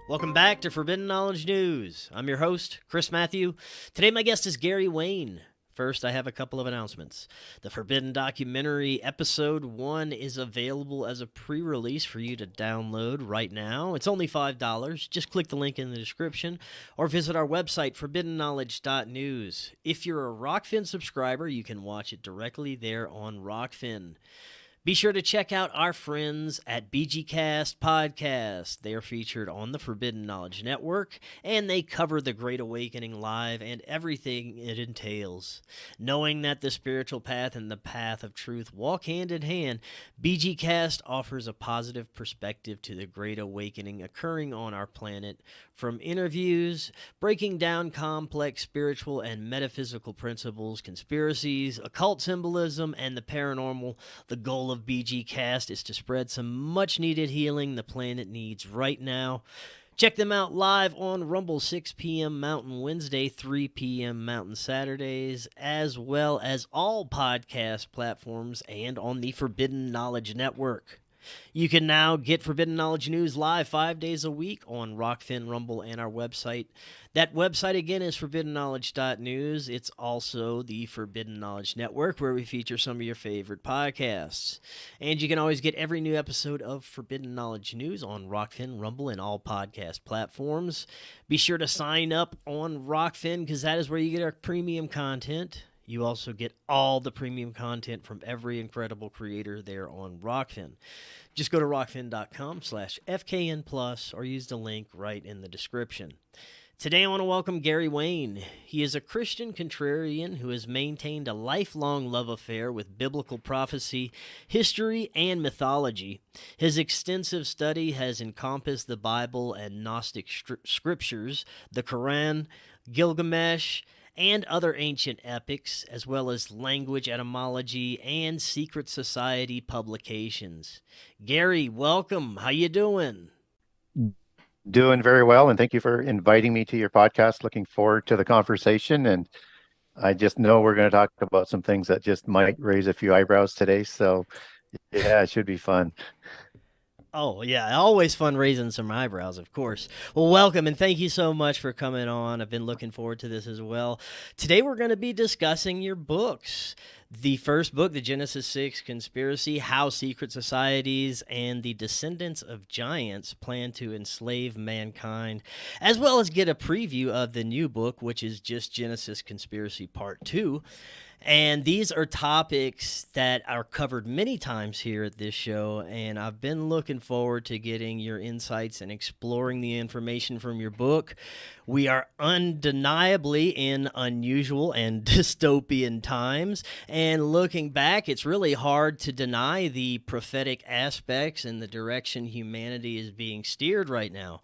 Welcome back to Forbidden Knowledge News. I'm your host, Chris Matthew. Today my guest is Gary Wayne. First, I have a couple of announcements. The Forbidden Documentary Episode 1 is available as a pre-release for you to download right now. It's only $5. Just click the link in the description or visit our website, forbiddenknowledge.news. If you're a Rokfin subscriber, you can watch it directly there on Rokfin. Be sure to check out our friends at BGcast Podcast. They are featured on the Forbidden Knowledge Network, and they cover the Great Awakening live and everything it entails. Knowing that the spiritual path and the path of truth walk hand in hand, BGcast offers a positive perspective to the Great Awakening occurring on our planet. From interviews, breaking down complex spiritual and metaphysical principles, conspiracies, occult symbolism, and the paranormal, the goal of BGcast is to spread some much-needed healing the planet needs right now. Check them out live on Rumble, 6 p.m. Mountain Wednesday, 3 p.m. Mountain Saturdays, as well as all podcast platforms and on the Forbidden Knowledge Network. You can now get Forbidden Knowledge News live 5 days a week on Rokfin, Rumble, and our website. That website, again, is forbiddenknowledge.news. It's also the Forbidden Knowledge Network, where we feature some of your favorite podcasts. And you can always get every new episode of Forbidden Knowledge News on Rokfin, Rumble, and all podcast platforms. Be sure to sign up on Rokfin, because that is where you get our premium content. You also get all the premium content from every incredible creator there on Rokfin. Just go to rokfin.com/FKN Plus or use the link right in the description. Today I want to welcome Gary Wayne. He is a Christian contrarian who has maintained a lifelong love affair with biblical prophecy, history, and mythology. His extensive study has encompassed the Bible and Gnostic scriptures, the Quran, Gilgamesh, and other ancient epics, as well as language etymology and secret society publications. Gary, welcome. How you doing? Doing very well, and thank you for inviting me to your podcast. Looking forward to the conversation, and I just know we're going to talk about some things that just might raise a few eyebrows today, so yeah, it should be fun. Oh, yeah, always fun raising some eyebrows, of course. Well, welcome, and thank you so much for coming on. I've been looking forward to this as well. Today we're going to be discussing your books. The first book, The Genesis 6 Conspiracy, How Secret Societies and the Descendants of Giants Plan to Enslave Mankind, as well as get a preview of the new book, which is just Genesis Conspiracy Part 2. And these are topics that are covered many times here at this show, and I've been looking forward to getting your insights and exploring the information from your book. We are undeniably in unusual and dystopian times, and looking back, it's really hard to deny the prophetic aspects and the direction humanity is being steered right now.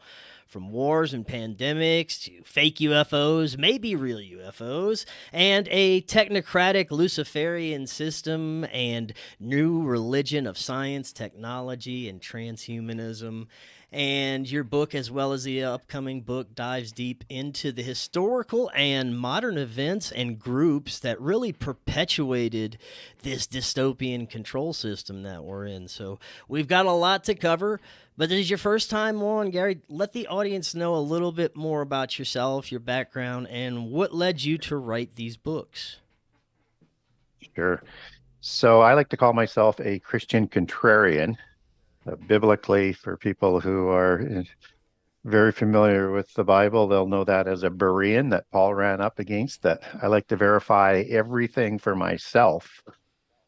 From wars and pandemics to fake UFOs, maybe real UFOs, and a technocratic Luciferian system and new religion of science, technology, and transhumanism. And your book, as well as the upcoming book, dives deep into the historical and modern events and groups that really perpetuated this dystopian control system that we're in. So we've got a lot to cover. But this is your first time on, Gary. Let the audience know a little bit more about yourself, your background, and what led you to write these books. Sure. So I like to call myself a Christian contrarian. Biblically, for people who are very familiar with the Bible, they'll know that as a Berean that Paul ran up against. That I like to verify everything for myself,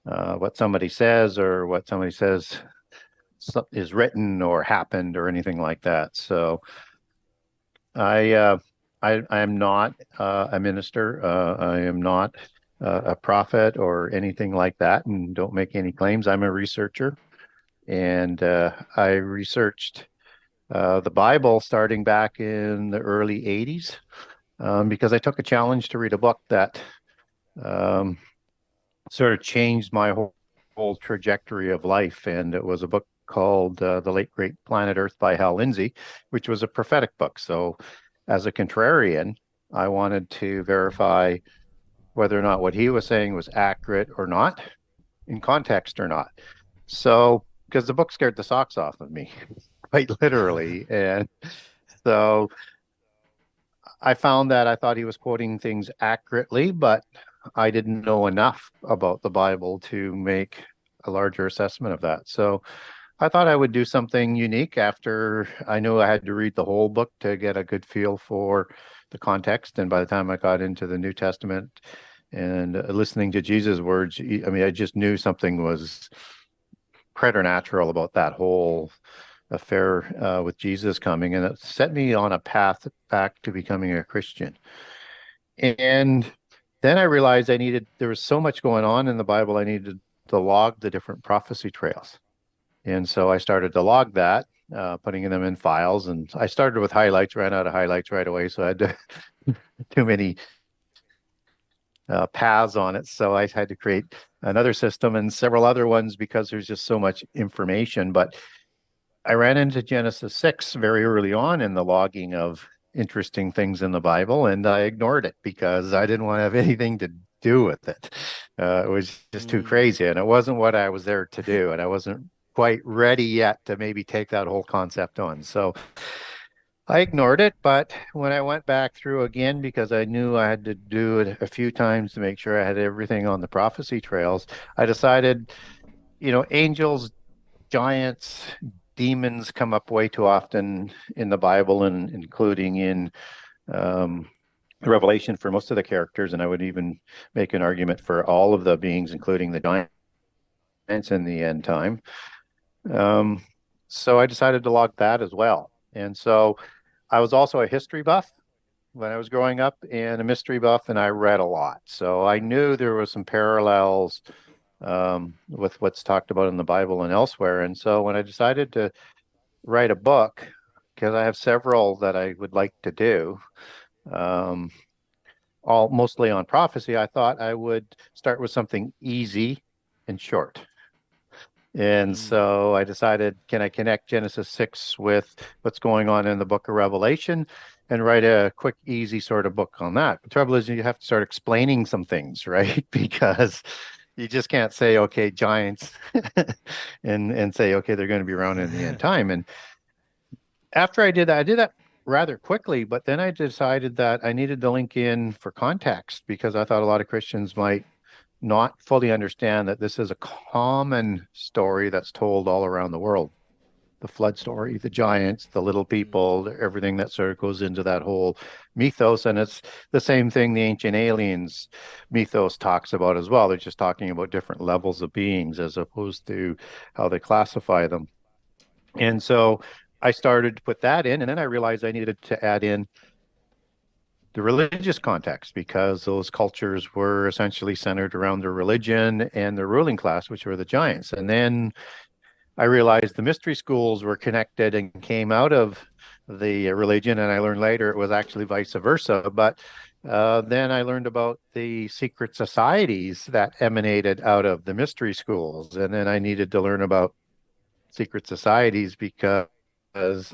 what somebody says or what somebody says is written or happened or anything like that. So I am not a minister. I am not a prophet or anything like that, and don't make any claims. I'm a researcher, and I researched the Bible starting back in the early 80s because I took a challenge to read a book that sort of changed my whole trajectory of life, and it was a book called The Late Great Planet Earth by Hal Lindsey, which was a prophetic book. So as a contrarian, I wanted to verify whether or not what he was saying was accurate or not, in context or not. So, because the book scared the socks off of me, quite literally. And So I found that I thought he was quoting things accurately, but I didn't know enough about the Bible to make a larger assessment of that. So I thought I would do something unique after I knew I had to read the whole book to get a good feel for the context. And by the time I got into the New Testament and listening to Jesus' words, I mean, I just knew something was preternatural about that whole affair with Jesus coming, and it set me on a path back to becoming a Christian. And then I realized there was so much going on in the Bible, I needed to log the different prophecy trails. And so I started to log that, putting them in files. And I started with highlights, ran out of highlights right away. So I had too many paths on it. So I had to create another system and several other ones because there's just so much information. But I ran into Genesis 6 very early on in the logging of interesting things in the Bible, and I ignored it because I didn't want to have anything to do with it. It was just too crazy, and it wasn't what I was there to do, and I wasn't quite ready yet to maybe take that whole concept on. So I ignored it, but when I went back through again, because I knew I had to do it a few times to make sure I had everything on the prophecy trails, I decided, angels, giants, demons come up way too often in the Bible, and including in Revelation for most of the characters. And I would even make an argument for all of the beings, including the giants in the end time. So I decided to log that as well. And so I was also a history buff when I was growing up and a mystery buff, and I read a lot. So I knew there was some parallels with what's talked about in the Bible and elsewhere. And so when I decided to write a book, because I have several that I would like to do, all mostly on prophecy, I thought I would start with something easy and short. And so I decided, can I connect Genesis 6 with what's going on in the book of Revelation and write a quick, easy sort of book on that? The trouble is you have to start explaining some things, right? Because you just can't say, okay, giants, and say, okay, they're going to be around in the end time. And after I did that rather quickly, but then I decided that I needed to link in for context because I thought a lot of Christians might not fully understand that this is a common story that's told all around the world. The flood story, the giants, the little people, everything that sort of goes into that whole mythos. And it's the same thing the ancient aliens mythos talks about as well. They're just talking about different levels of beings as opposed to how they classify them. And so I started to put that in, and then I realized I needed to add in the religious context because those cultures were essentially centered around their religion and their ruling class, which were the giants. And then I realized the mystery schools were connected and came out of the religion, and I learned later it was actually vice versa. But then I learned about the secret societies that emanated out of the mystery schools, and then I needed to learn about secret societies because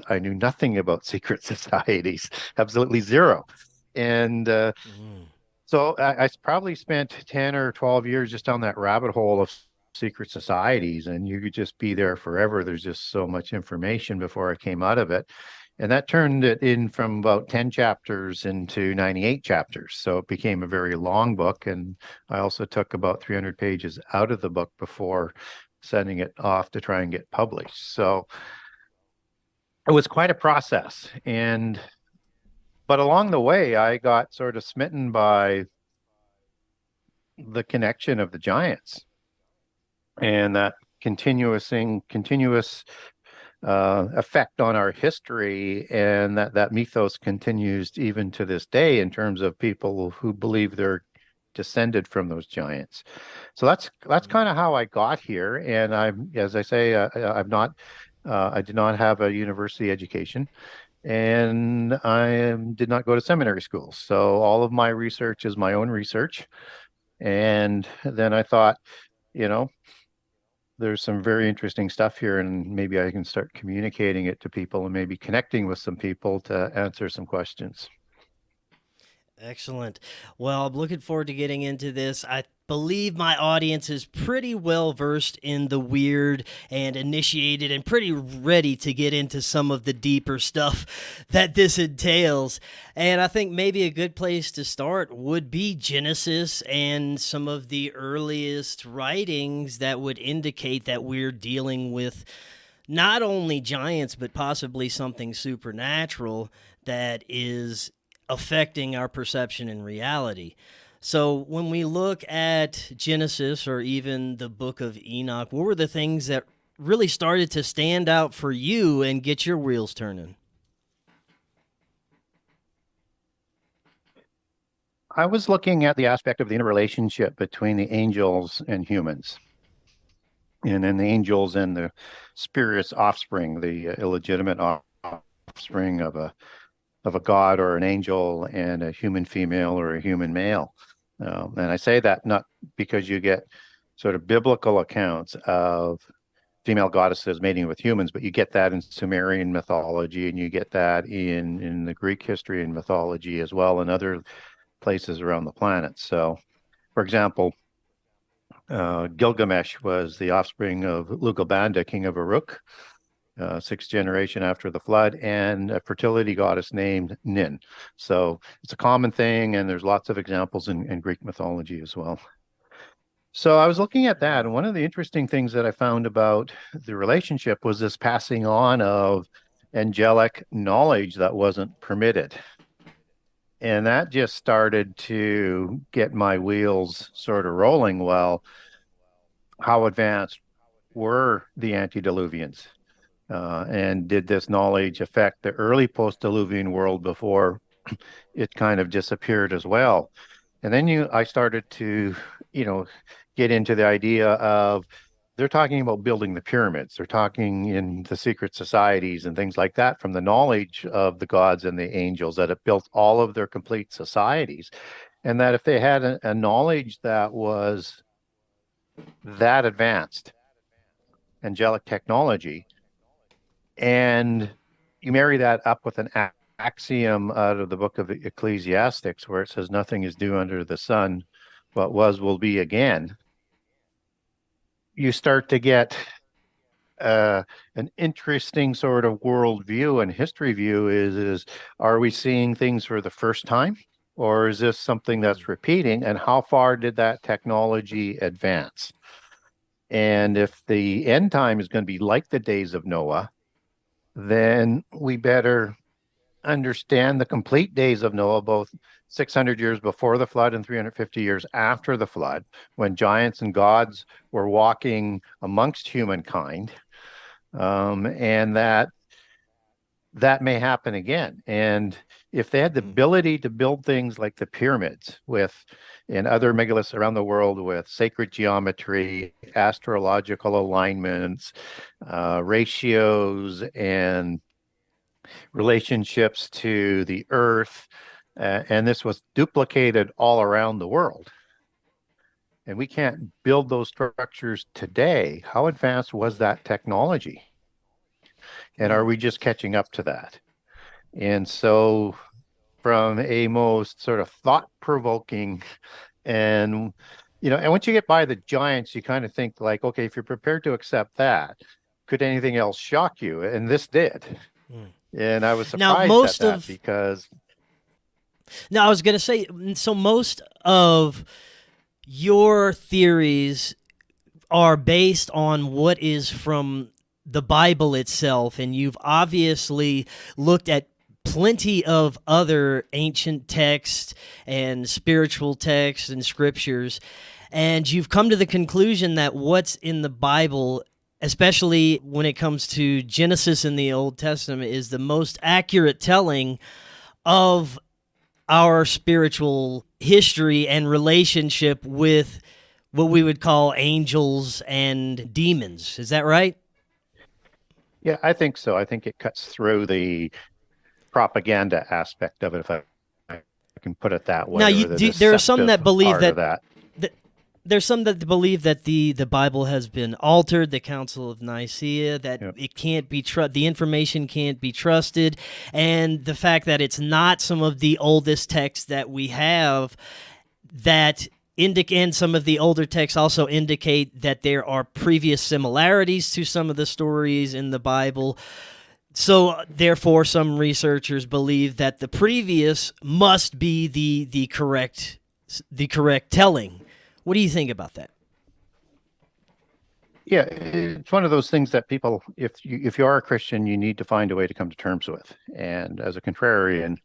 I knew nothing about secret societies, absolutely zero. And so I probably spent 10 or 12 years just down that rabbit hole of secret societies, and you could just be there forever. There's just so much information before I came out of it. And that turned it in from about 10 chapters into 98 chapters. So it became a very long book. And I also took about 300 pages out of the book before sending it off to try and get published. So it was quite a process. But along the way, I got sort of smitten by the connection of the giants and that continuous effect on our history, and that mythos continues even to this day in terms of people who believe they're descended from those giants. So that's kind of how I got here. And as I say, I did not have a university education, and I did not go to seminary school. So all of my research is my own research. And then I thought, there's some very interesting stuff here, and maybe I can start communicating it to people and maybe connecting with some people to answer some questions. Excellent. Well, I'm looking forward to getting into this. I believe my audience is pretty well versed in the weird and initiated and pretty ready to get into some of the deeper stuff that this entails. And I think maybe a good place to start would be Genesis and some of the earliest writings that would indicate that we're dealing with not only giants, but possibly something supernatural that is affecting our perception and reality. So when we look at Genesis or even the book of Enoch, what were the things that really started to stand out for you and get your wheels turning? I was looking at the aspect of the interrelationship between the angels and humans, and then the angels and the spirit's offspring, the illegitimate offspring of a god or an angel and a human female or a human male. And I say that not because you get sort of biblical accounts of female goddesses mating with humans, but you get that in Sumerian mythology, and you get that in the Greek history and mythology as well, and other places around the planet. So, for example, Gilgamesh was the offspring of Lugalbanda, king of Uruk, sixth generation after the flood, and a fertility goddess named Nin. So it's a common thing, and there's lots of examples in Greek mythology as well. So I was looking at that, and one of the interesting things that I found about the relationship was this passing on of angelic knowledge that wasn't permitted. And that just started to get my wheels sort of rolling. Well, how advanced were the antediluvians? And did this knowledge affect the early post-diluvian world before it kind of disappeared as well? And then I started to, get into the idea of, they're talking about building the pyramids. They're talking in the secret societies and things like that from the knowledge of the gods and the angels that have built all of their complete societies. And that if they had a knowledge that was that advanced, angelic technology, and you marry that up with an axiom out of the book of Ecclesiastics, where it says nothing is new under the sun, what was will be again, you start to get an interesting sort of worldview and history view. Is are we seeing things for the first time, or is this something that's repeating? And how far did that technology advance? And if the end time is going to be like the days of Noah, then we better understand the complete days of Noah, both 600 years before the flood and 350 years after the flood, when giants and gods were walking amongst humankind, and that may happen again. And if they had the ability to build things like the pyramids and other megaliths around the world with sacred geometry, astrological alignments, ratios, and relationships to the earth, and this was duplicated all around the world, and we can't build those structures today, how advanced was that technology? And are we just catching up to that? And so from a most sort of thought-provoking and once you get by the giants, you kind of think like, okay, if you're prepared to accept that, could anything else shock you? And this did. And I was surprised at that because... Now, I was going to say, so most of your theories are based on what is from the Bible itself, and you've obviously looked at plenty of other ancient texts and spiritual texts and scriptures, and you've come to the conclusion that what's in the Bible, especially when it comes to Genesis in the Old Testament, is the most accurate telling of our spiritual history and relationship with what we would call angels and demons. Is that right? Yeah, I think so. I think it cuts through the propaganda aspect of it, if I can put it that way. Now, there are some that believe that There's some that believe that the Bible has been altered, the Council of Nicaea, that Yep. it can't be the information can't be trusted, and the fact that it's not some of the oldest texts that we have that and some of the older texts also indicate that there are previous similarities to some of the stories in the Bible. So, therefore, some researchers believe that the previous must be the correct telling. What do you think about that? Yeah, it's one of those things that people, if you are a Christian, you need to find a way to come to terms with. And as a contrarian,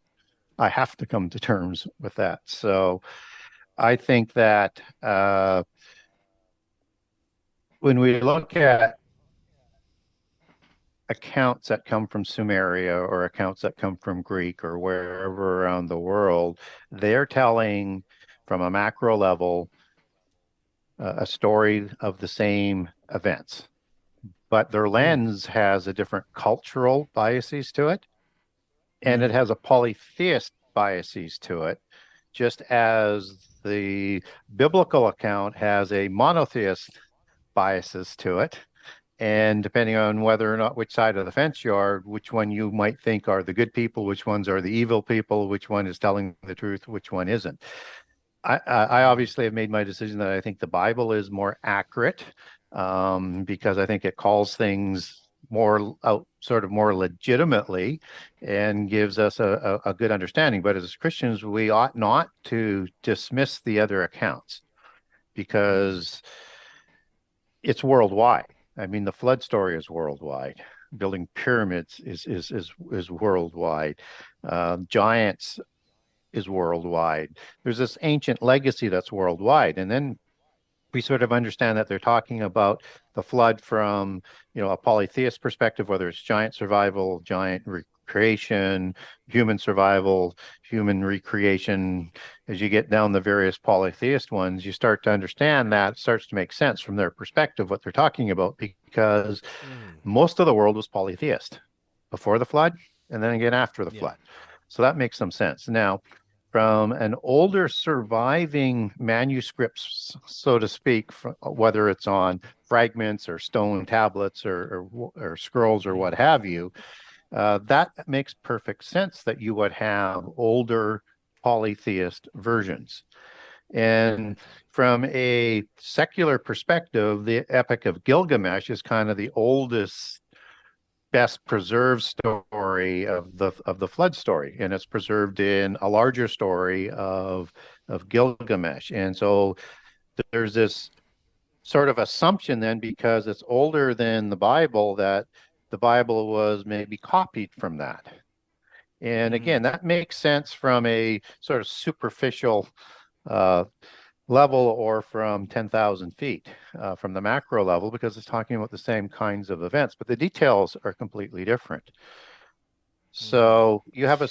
I have to come to terms with that. So I think that when we look at accounts that come from Sumeria or accounts that come from Greek or wherever around the world, they're telling from a macro level a story of the same events, but their lens has a different cultural biases to it, and it has a polytheist biases to it, just as the biblical account has a monotheist biases to it. And depending on whether or not which side of the fence you are, which one you might think are the good people, which ones are the evil people, which one is telling the truth, which one isn't. I obviously have made my decision that I think the Bible is more accurate, because I think it calls things more out, sort of more legitimately, and gives us a good understanding. But as Christians, we ought not to dismiss the other accounts because it's worldwide. I mean, the flood story is worldwide. Building pyramids is worldwide. Giants is worldwide. There's this ancient legacy that's worldwide, and then we sort of understand that they're talking about the flood from, a polytheist perspective, whether it's giant survival, giant recreation, human survival, human recreation. As you get down the various polytheist ones, you start to understand that it starts to make sense from their perspective what they're talking about, because most of the world was polytheist before the flood and then again after the flood. So that makes some sense. Now, from an older surviving manuscripts, so to speak, whether it's on fragments or stone tablets or scrolls or what have you, that makes perfect sense that you would have older polytheist versions. And from a secular perspective, the Epic of Gilgamesh is kind of the oldest, best preserved story of the flood story, and it's preserved in a larger story of Gilgamesh. And so there's this sort of assumption then, because it's older than the Bible, that the Bible was maybe copied from that. And again, that makes sense from a sort of superficial level, or from 10,000 feet, from the macro level, because it's talking about the same kinds of events, but the details are completely different. So you have a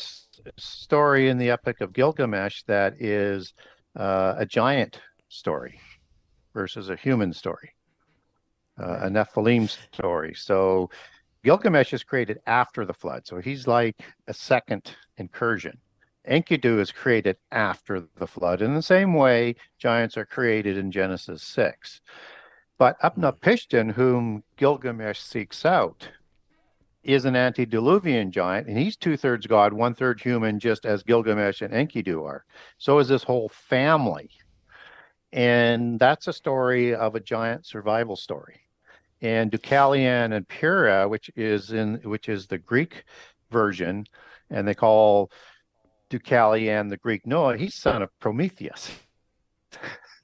story in the Epic of Gilgamesh that is a giant story versus a human story, a Nephilim story. So Gilgamesh is created after the flood, so he's like a second incursion. Enkidu is created after the flood. In the same way, giants are created in Genesis 6. But Upnapishtim, whom Gilgamesh seeks out, is an antediluvian giant, and he's 2/3 God, 1/3 human, just as Gilgamesh and Enkidu are. So is this whole family. And that's a story of a giant survival story. And Deucalion and Pyrrha, which is the Greek version, and they call Deucalion the Greek Noah, he's son of Prometheus.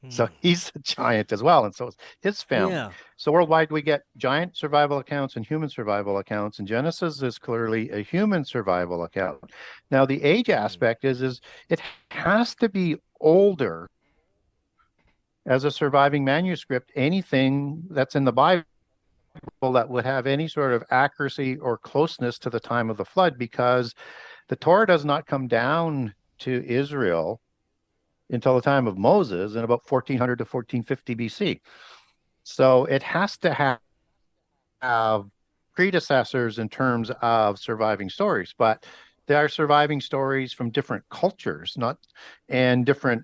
So he's a giant as well, and so is his family. So worldwide, we get giant survival accounts and human survival accounts, and Genesis is clearly a human survival account. Now, the age aspect is it has to be older as a surviving manuscript. Anything that's in the Bible that would have any sort of accuracy or closeness to the time of the flood, because the Torah does not come down to Israel until the time of Moses in about 1400 to 1450 BC. So it has to have predecessors in terms of surviving stories, but they are surviving stories from different cultures, and different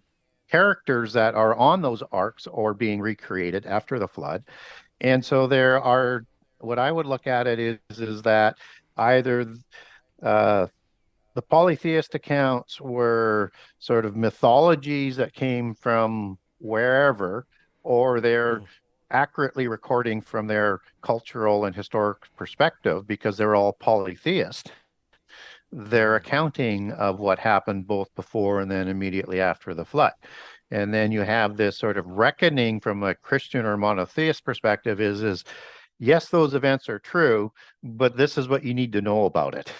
characters that are on those arcs or being recreated after the flood. And so there are, what I would look at it is that either uh, the polytheist accounts were sort of mythologies that came from wherever, or they're accurately recording from their cultural and historic perspective because they're all polytheist. Their accounting of what happened both before and then immediately after the flood. And then you have this sort of reckoning from a Christian or monotheist perspective is yes, those events are true, but this is what you need to know about it.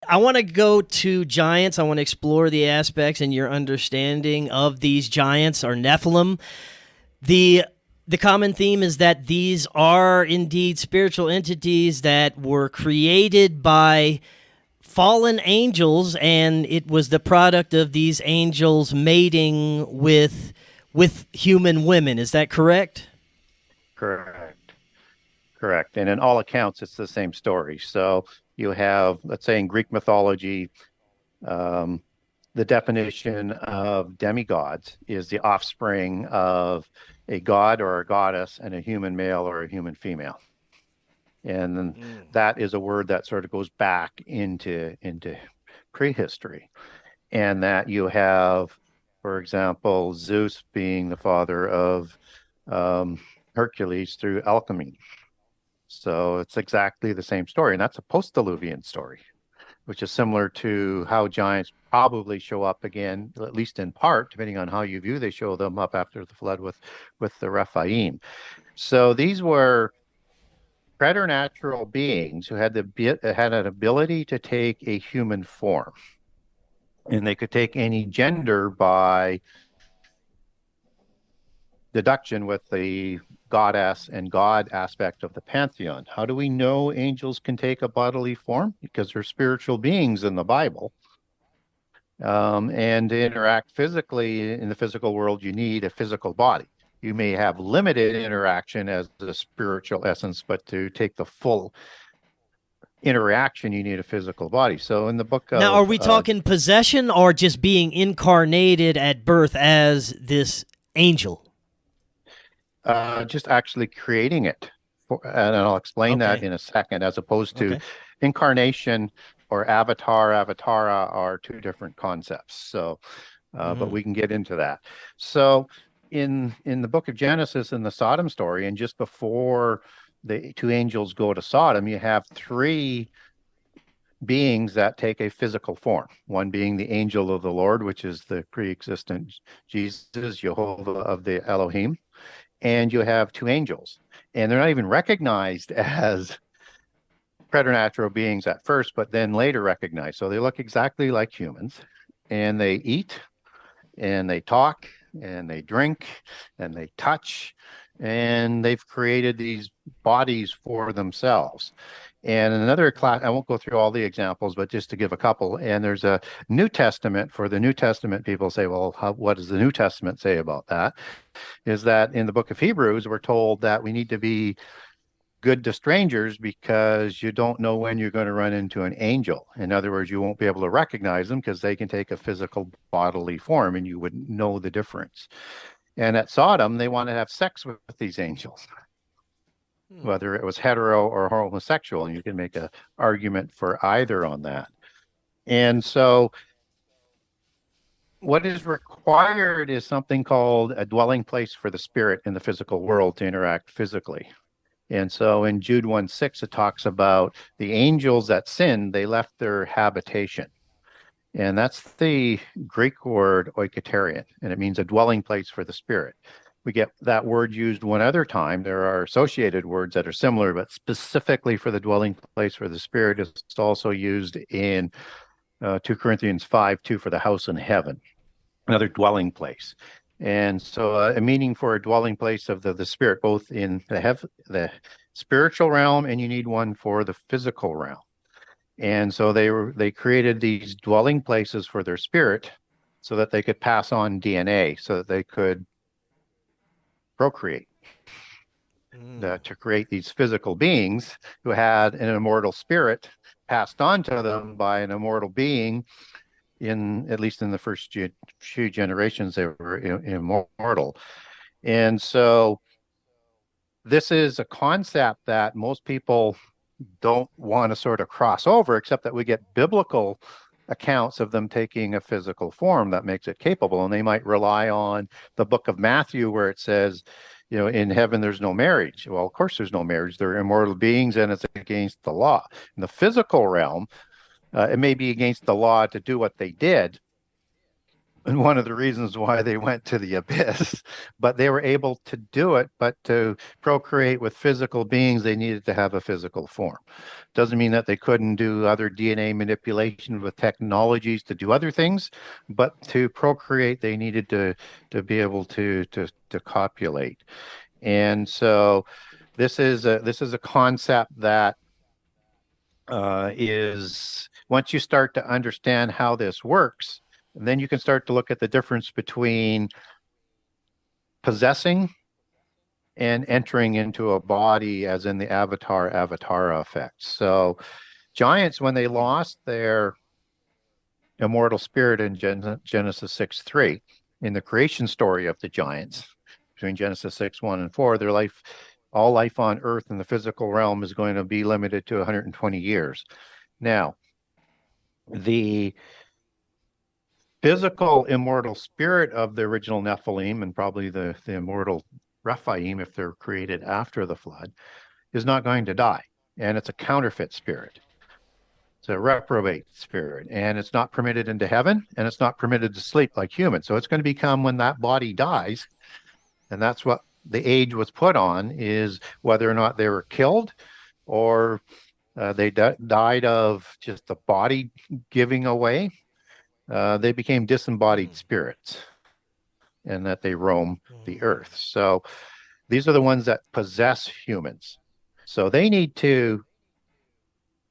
I want to go to giants. I want to explore the aspects and your understanding of these giants or Nephilim. The common theme is that these are indeed spiritual entities that were created by fallen angels, and it was the product of these angels mating with human women. Is that correct? Correct. And in all accounts, it's the same story. So you have, let's say in Greek mythology, the definition of demigods is the offspring of a god or a goddess and a human male or a human female. And that is a word that sort of goes back into prehistory. And that you have, for example, Zeus being the father of Hercules through alchemy. So it's exactly the same story. And that's a post-Diluvian story, which is similar to how giants probably show up again, at least in part, depending on how you view, they show them up after the flood with the Rephaim. So these were preternatural beings who had an ability to take a human form, and they could take any gender by deduction with the goddess and god aspect of the pantheon. How do we know angels can take a bodily form? Because they're spiritual beings in the Bible. And to interact physically in the physical world, you need a physical body. You may have limited interaction as a spiritual essence, but to take the full interaction, you need a physical body. So in the book of... Now, are we talking possession or just being incarnated at birth as this angel? Just actually creating it. And I'll explain that in a second, as opposed to incarnation or avatara are two different concepts. So, but we can get into that. So in the book of Genesis, in the Sodom story, and just before the two angels go to Sodom, you have three beings that take a physical form. One being the angel of the Lord, which is the pre-existent Jesus, Jehovah of the Elohim. And you have two angels, and they're not even recognized as preternatural beings at first, but then later recognized. So they look exactly like humans, and they eat, and they talk, and they drink, and they touch, and they've created these bodies for themselves. And another class, I won't go through all the examples, but just to give a couple. And there's a New Testament. For the New Testament, people say, well, what does the New Testament say about that? Is that in the book of Hebrews, we're told that we need to be good to strangers because you don't know when you're going to run into an angel. In other words, you won't be able to recognize them because they can take a physical bodily form and you wouldn't know the difference. And at Sodom, they want to have sex with these angels, whether it was hetero or homosexual, and you can make an argument for either on that. And so what is required is something called a dwelling place for the spirit in the physical world to interact physically. And so in Jude 1:6, it talks about the angels that sinned, they left their habitation. And that's the Greek word oikoterion, and it means a dwelling place for the spirit. We get that word used one other time. There are associated words that are similar, but specifically for the dwelling place for the spirit, it's also used in 2 Corinthians 5:2 for the house in heaven, another dwelling place. And so a meaning for a dwelling place of the spirit, both in the spiritual realm, and you need one for the physical realm. And so they created these dwelling places for their spirit so that they could pass on DNA, so that they could procreate, to create these physical beings who had an immortal spirit passed on to them by an immortal being at least in the first few generations, they were immortal. And so this is a concept that most people don't want to sort of cross over, except that we get biblical accounts of them taking a physical form that makes it capable. And they might rely on the book of Matthew where it says, in heaven there's no marriage. Well, of course there's no marriage. They're immortal beings and it's against the law. In the physical realm, it may be against the law to do what they did, and one of the reasons why they went to the abyss, but they were able to do it. But to procreate with physical beings, they needed to have a physical form. Doesn't mean that they couldn't do other DNA manipulation with technologies to do other things, but to procreate, they needed to be able to copulate. And so this is a concept that is, once you start to understand how this works, then you can start to look at the difference between possessing and entering into a body, as in the avatar effect. So giants, when they lost their immortal spirit in Genesis 6:3, in the creation story of the giants, between Genesis 6:1 and 4, all life on earth in the physical realm is going to be limited to 120 years. Now, the physical immortal spirit of the original Nephilim, and probably the immortal Rokfin, if they're created after the flood, is not going to die. And it's a counterfeit spirit. It's a reprobate spirit. And it's not permitted into heaven, and it's not permitted to sleep like humans. So it's going to become, when that body dies, and that's what the age was put on, is whether or not they were killed or they died of just the body giving away. They became disembodied spirits, and that they roam the earth. So these are the ones that possess humans. So they need to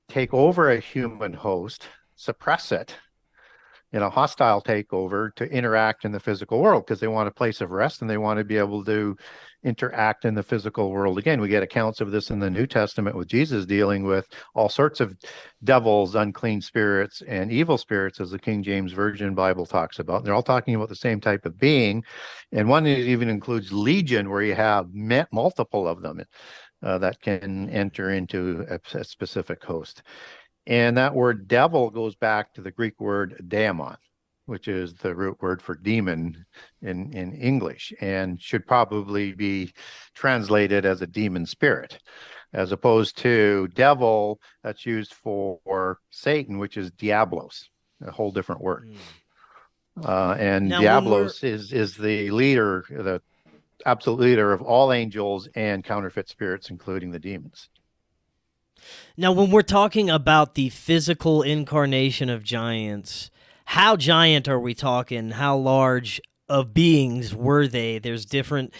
take over a human host, suppress it in a hostile takeover to interact in the physical world, because they want a place of rest and they want to be able to interact in the physical world again. We get accounts of this in the New Testament with Jesus dealing with all sorts of devils, unclean spirits, and evil spirits, as the King James Version Bible talks about. And they're all talking about the same type of being. And one even includes legion, where you have multiple of them that can enter into a specific host. And that word devil goes back to the Greek word daemon, which is the root word for demon in English, and should probably be translated as a demon spirit, as opposed to devil, that's used for Satan, which is diablos, a whole different word. And now, diablos is the leader, the absolute leader of all angels and counterfeit spirits, including the demons. Now, when we're talking about the physical incarnation of giants, how giant are we talking? How large of beings were they? There's different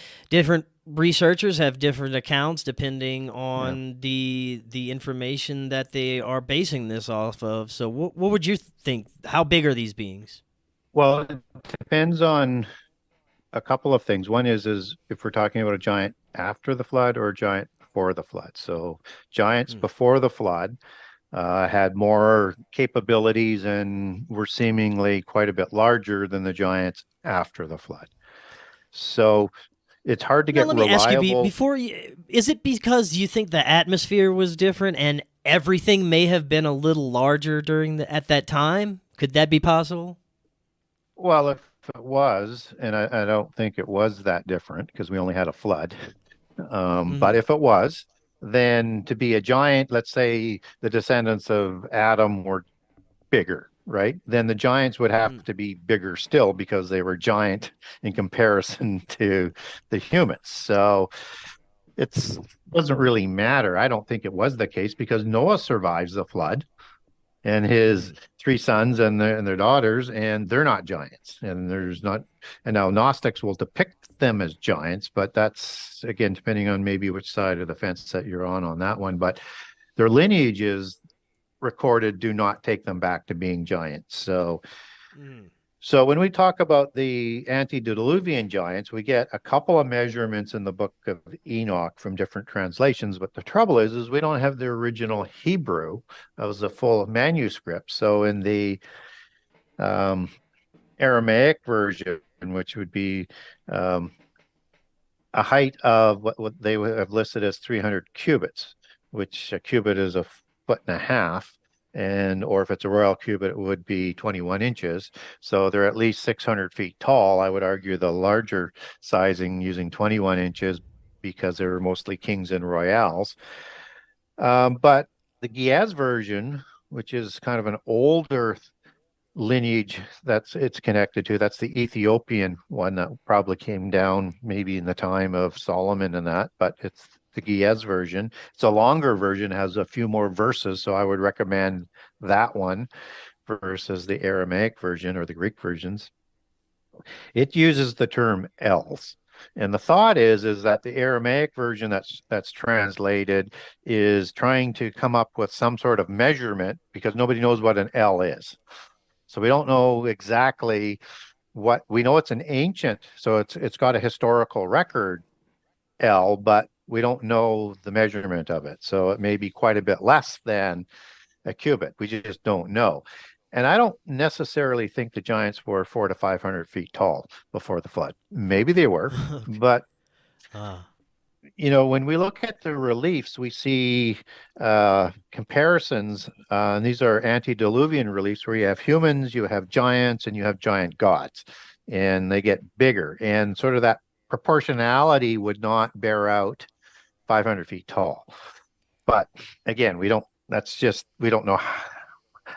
researchers have different accounts depending on the information that they are basing this off of. So what would you think? How big are these beings? Well, it depends on a couple of things. One is if we're talking about a giant after the flood or a giant before the flood. So giants before the flood had more capabilities and were seemingly quite a bit larger than the giants after the flood. So it's hard to get reliable. Let me ask you, is it because you think the atmosphere was different and everything may have been a little larger at that time? Could that be possible? Well, if it was, and I don't think it was that different because we only had a flood. But if it was, then to be a giant, let's say the descendants of Adam were bigger, right? Then the giants would have to be bigger still, because they were giant in comparison to the humans. So it doesn't really matter. I don't think it was the case, because Noah survives the flood, and his 3 sons and their daughters, and they're not giants. And now Gnostics will depict them as giants, but that's, again, depending on maybe which side of the fence that you're on that one. But their lineages recorded do not take them back to being giants. So when we talk about the antediluvian giants, we get a couple of measurements in the book of Enoch from different translations. But the trouble is we don't have the original Hebrew. That was a full manuscript. So in the um, Aramaic version, which would be um, a height of what they would have listed as 300 cubits, which a cubit is a foot and a half. And, or if it's a royal cubit, it would be 21 inches. So they're at least 600 feet tall. I would argue the larger sizing using 21 inches because they were mostly kings and royals. But the Giaz version, which is kind of an older lineage that's it's connected to. That's the Ethiopian one that probably came down maybe in the time of Solomon and that, but it's the Giaz version. It's a longer version, has a few more verses, so I would recommend that one versus the Aramaic version or the Greek versions. It uses the term else. And the thought is that the Aramaic version that's translated is trying to come up with some sort of measurement because nobody knows what an L is. So we don't know exactly what we know. It's an ancient, so it's got a historical record L, but we don't know the measurement of it. So it may be quite a bit less than a cubit. We just don't know. And I don't necessarily think the giants were 400 to 500 feet tall before the flood. Maybe they were, Okay. but Ah, when we look at the reliefs, we see comparisons, and these are antediluvian reliefs where you have humans, you have giants, and you have giant gods, and they get bigger. And sort of that proportionality would not bear out 500 feet tall. But again, we don't know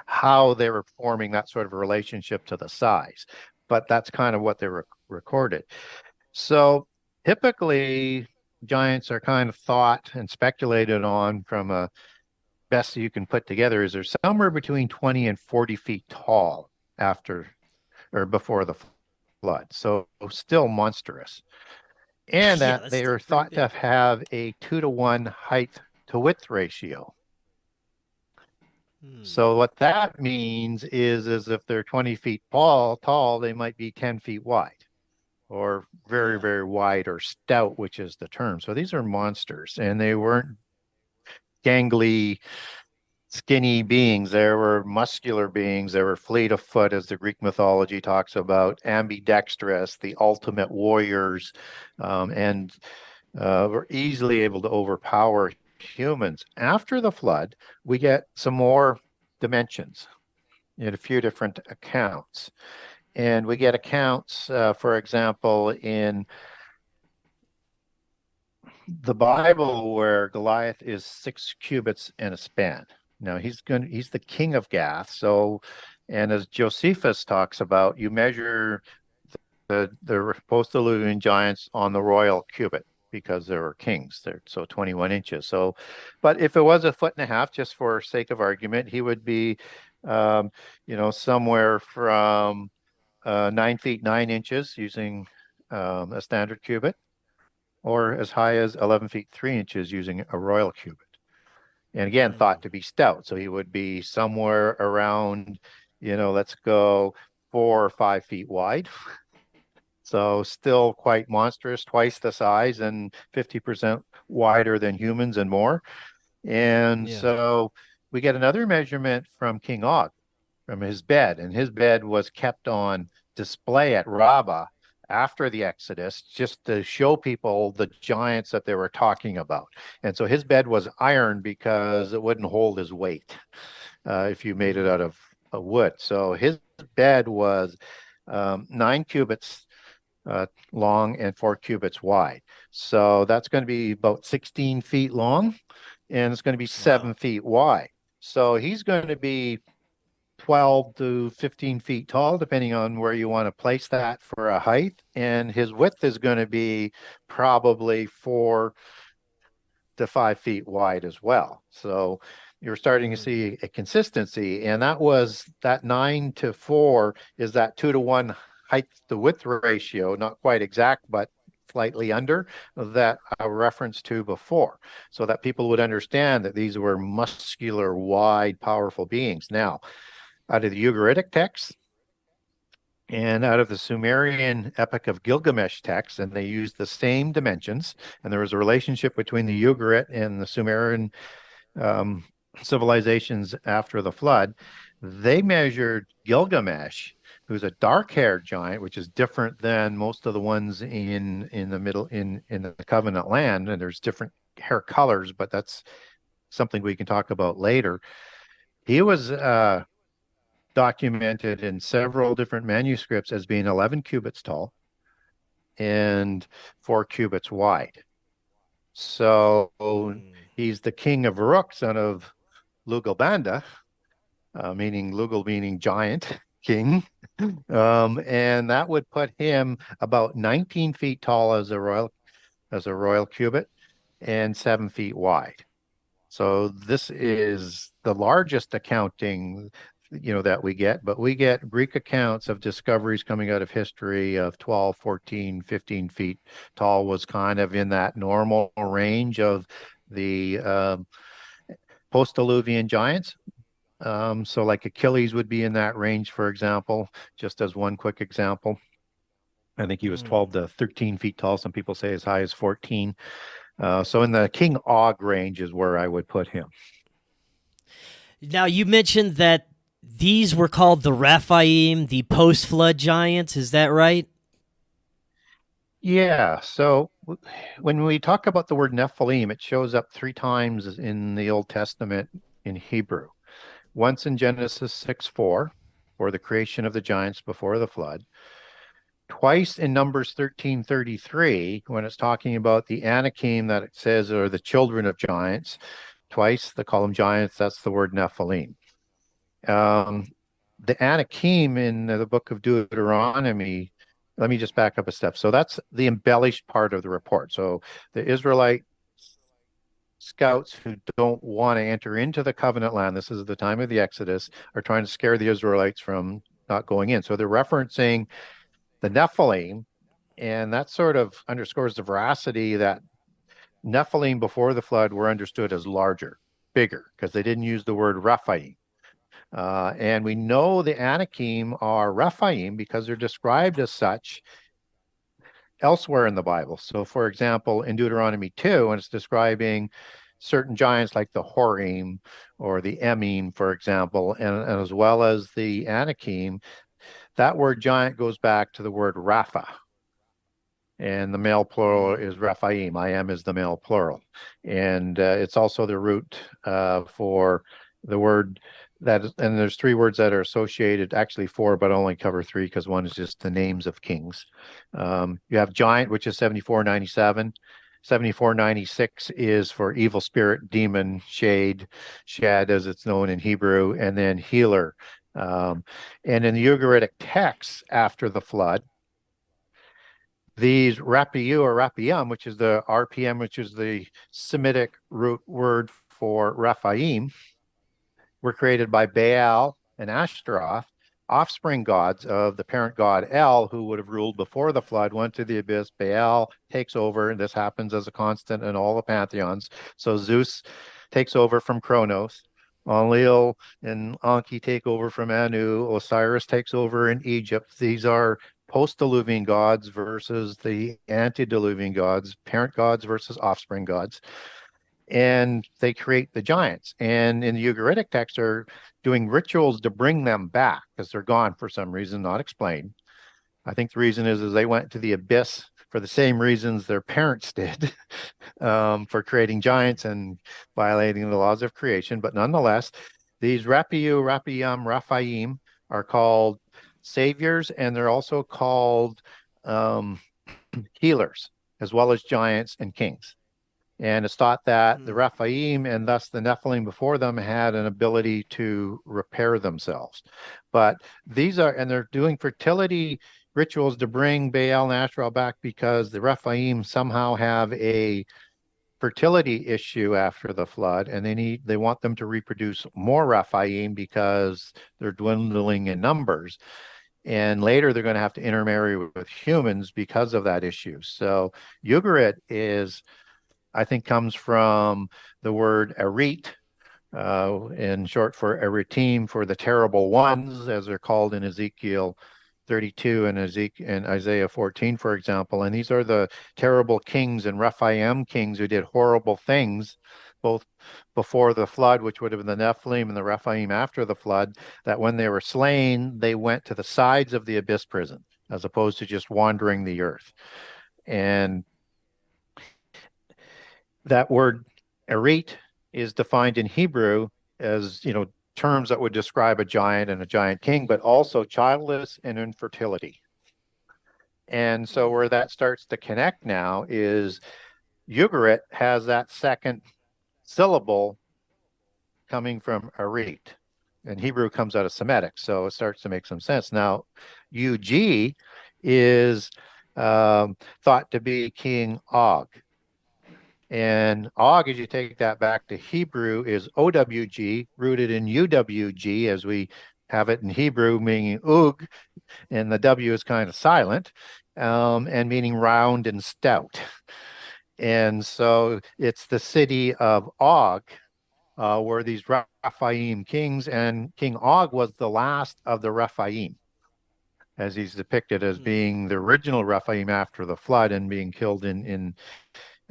how they were forming that sort of a relationship to the size. But that's kind of what they recorded. So typically, giants are kind of thought and speculated on from a best you can put together is they're somewhere between 20 and 40 feet tall after or before the flood. So still monstrous. And yeah, that that's they still are pretty thought to big. have a 2-to-1 height to width ratio. Hmm. So what that means is if they're 20 feet tall, they might be 10 feet wide or very, Yeah. very wide or stout, which is the term. So these are monsters, and they weren't gangly, skinny beings. They were muscular beings. They were fleet of foot, as the Greek mythology talks about, ambidextrous, the ultimate warriors, and were easily able to overpower humans. After the flood, we get some more dimensions in a few different accounts. And we get accounts, for example, in the Bible where Goliath is 6 cubits and a span. Now he's the king of Gath. So, and as Josephus talks about, you measure the post-Diluvian giants on the royal cubit because they were kings. They're so 21 inches. So, but if it was a foot and a half, just for sake of argument, he would be, somewhere from 9 feet 9 inches using a standard cubit or as high as 11 feet 3 inches using a royal cubit. And again, Hmm. thought to be stout. So he would be somewhere around, let's go 4 or 5 feet wide. So still quite monstrous, twice the size and 50% wider than humans and more. And Yeah. so we get another measurement from King Og from his bed, and his bed was kept on display at Rabbah after the Exodus just to show people the giants that they were talking about. And so his bed was iron because it wouldn't hold his weight if you made it out Hmm. of wood. So his bed was 9 cubits long and 4 cubits wide. So that's going to be about 16 feet long and it's going to be seven Wow. feet wide. So he's going to be 12 to 15 feet tall, depending on where you want to place that for a height. And his width is going to be probably 4 to 5 feet wide as well. So you're starting to Hmm. see a consistency. And that 9 to 4 is that 2-to-1 height to width ratio, not quite exact, but slightly under that I referenced to before, so that people would understand that these were muscular, wide, powerful beings. Now, out of the Ugaritic texts and out of the Sumerian Epic of Gilgamesh text, and they used the same dimensions. And there was a relationship between the Ugarit and the Sumerian um, civilizations after the flood. They measured Gilgamesh who's a dark-haired giant, which is different than most of the ones in the middle in the Covenant land. And there's different hair colors, but that's something we can talk about later. He was documented in several different manuscripts as being 11 cubits tall and 4 cubits wide. So he's the king of Uruk, son of Lugalbanda, meaning Lugal meaning giant king. And that would put him about 19 feet tall as a royal cubit and 7 feet wide. So this is the largest accounting, that we get, but we get Greek accounts of discoveries coming out of history of 12, 14, 15 feet tall was kind of in that normal range of the post-Diluvian giants. So like Achilles would be in that range, for example, just as one quick example. I think he was 12 to 13 feet tall. Some people say as high as 14. So in the King Og range is where I would put him. Now, you mentioned that these were called the Rephaim, the post-flood giants. Is that right? Yeah. So when we talk about the word Nephilim, it shows up 3 times in the Old Testament in Hebrew. Once in Genesis 6:4, for the creation of the giants before the flood. Twice in Numbers 13:33, when it's talking about the Anakim that it says are the children of giants. Twice they call them giants. That's the word Nephilim. The Anakim in the book of Deuteronomy, let me just back up a step. So that's the embellished part of the report. So the Israelite scouts who don't want to enter into the covenant land, this is the time of the Exodus, are trying to scare the Israelites from not going in. So they're referencing the Nephilim, and that sort of underscores the veracity that Nephilim before the flood were understood as larger, bigger, because they didn't use the word Rephaim. And we know the Anakim are Rephaim because they're described as such elsewhere in the Bible. So, for example, in Deuteronomy 2, when it's describing certain giants like the Horim or the Emim, for example, and as well as the Anakim, that word giant goes back to the word Rapha. And the male plural is Rephaim. I am is the male plural. And it's also the root for the word that, and there's 3 words that are associated, actually 4, but only cover 3 because one is just the names of kings. You have giant, which is 7497. 7496 is for evil spirit, demon, shade, shad, as it's known in Hebrew, and then healer. And in the Ugaritic texts after the flood, these Rapiu or Rapiam, which is the RPM, which is the Semitic root word for Rephaim, were created by Baal and Ashtaroth, offspring gods of the parent god El, who would have ruled before the flood, went to the abyss. Baal takes over, and this happens as a constant in all the pantheons. So Zeus takes over from Kronos. Enlil and Anki take over from Anu. Osiris takes over in Egypt. These are post-Diluvian gods versus the antediluvian gods, parent gods versus offspring gods. And they create the giants. And in the Ugaritic texts, are doing rituals to bring them back because they're gone for some reason, not explained. I think the reason is they went to the abyss for the same reasons their parents did, for creating giants and violating the laws of creation. But nonetheless, these Rapiu, Rapiam, Rephaim are called saviors, and they're also called healers, as well as giants and kings. And it's thought that the Rephaim and thus the Nephilim before them had an ability to repair themselves. But these are, and they're doing fertility rituals to bring Baal and Ashtaroth back because the Rephaim somehow have a fertility issue after the flood, and they want them to reproduce more Rephaim because they're dwindling in numbers. And later they're going to have to intermarry with humans because of that issue. So Ugarit is, I think, comes from the word Erit, in short for Eritim, for the terrible ones, as they're called in Ezekiel 32 and Isaiah 14, for example. And these are the terrible kings and Rephaim kings who did horrible things both before the flood, which would have been the Nephilim, and the Rephaim after the flood, that when they were slain, they went to the sides of the abyss prison as opposed to just wandering the earth. And that word erit is defined in Hebrew as, terms that would describe a giant and a giant king, but also childless and infertility. And so where that starts to connect now is Ugarit has that second syllable coming from erit, and Hebrew comes out of Semitic, so it starts to make some sense. Now, UG is thought to be King Og. And Og, as you take that back to Hebrew, is OWG, rooted in UWG, as we have it in Hebrew, meaning Ug, and the W is kind of silent, and meaning round and stout. And so it's the city of Og, where these Rephaim kings, and King Og was the last of the Rephaim, as he's depicted as being the original Rephaim after the flood and being killed in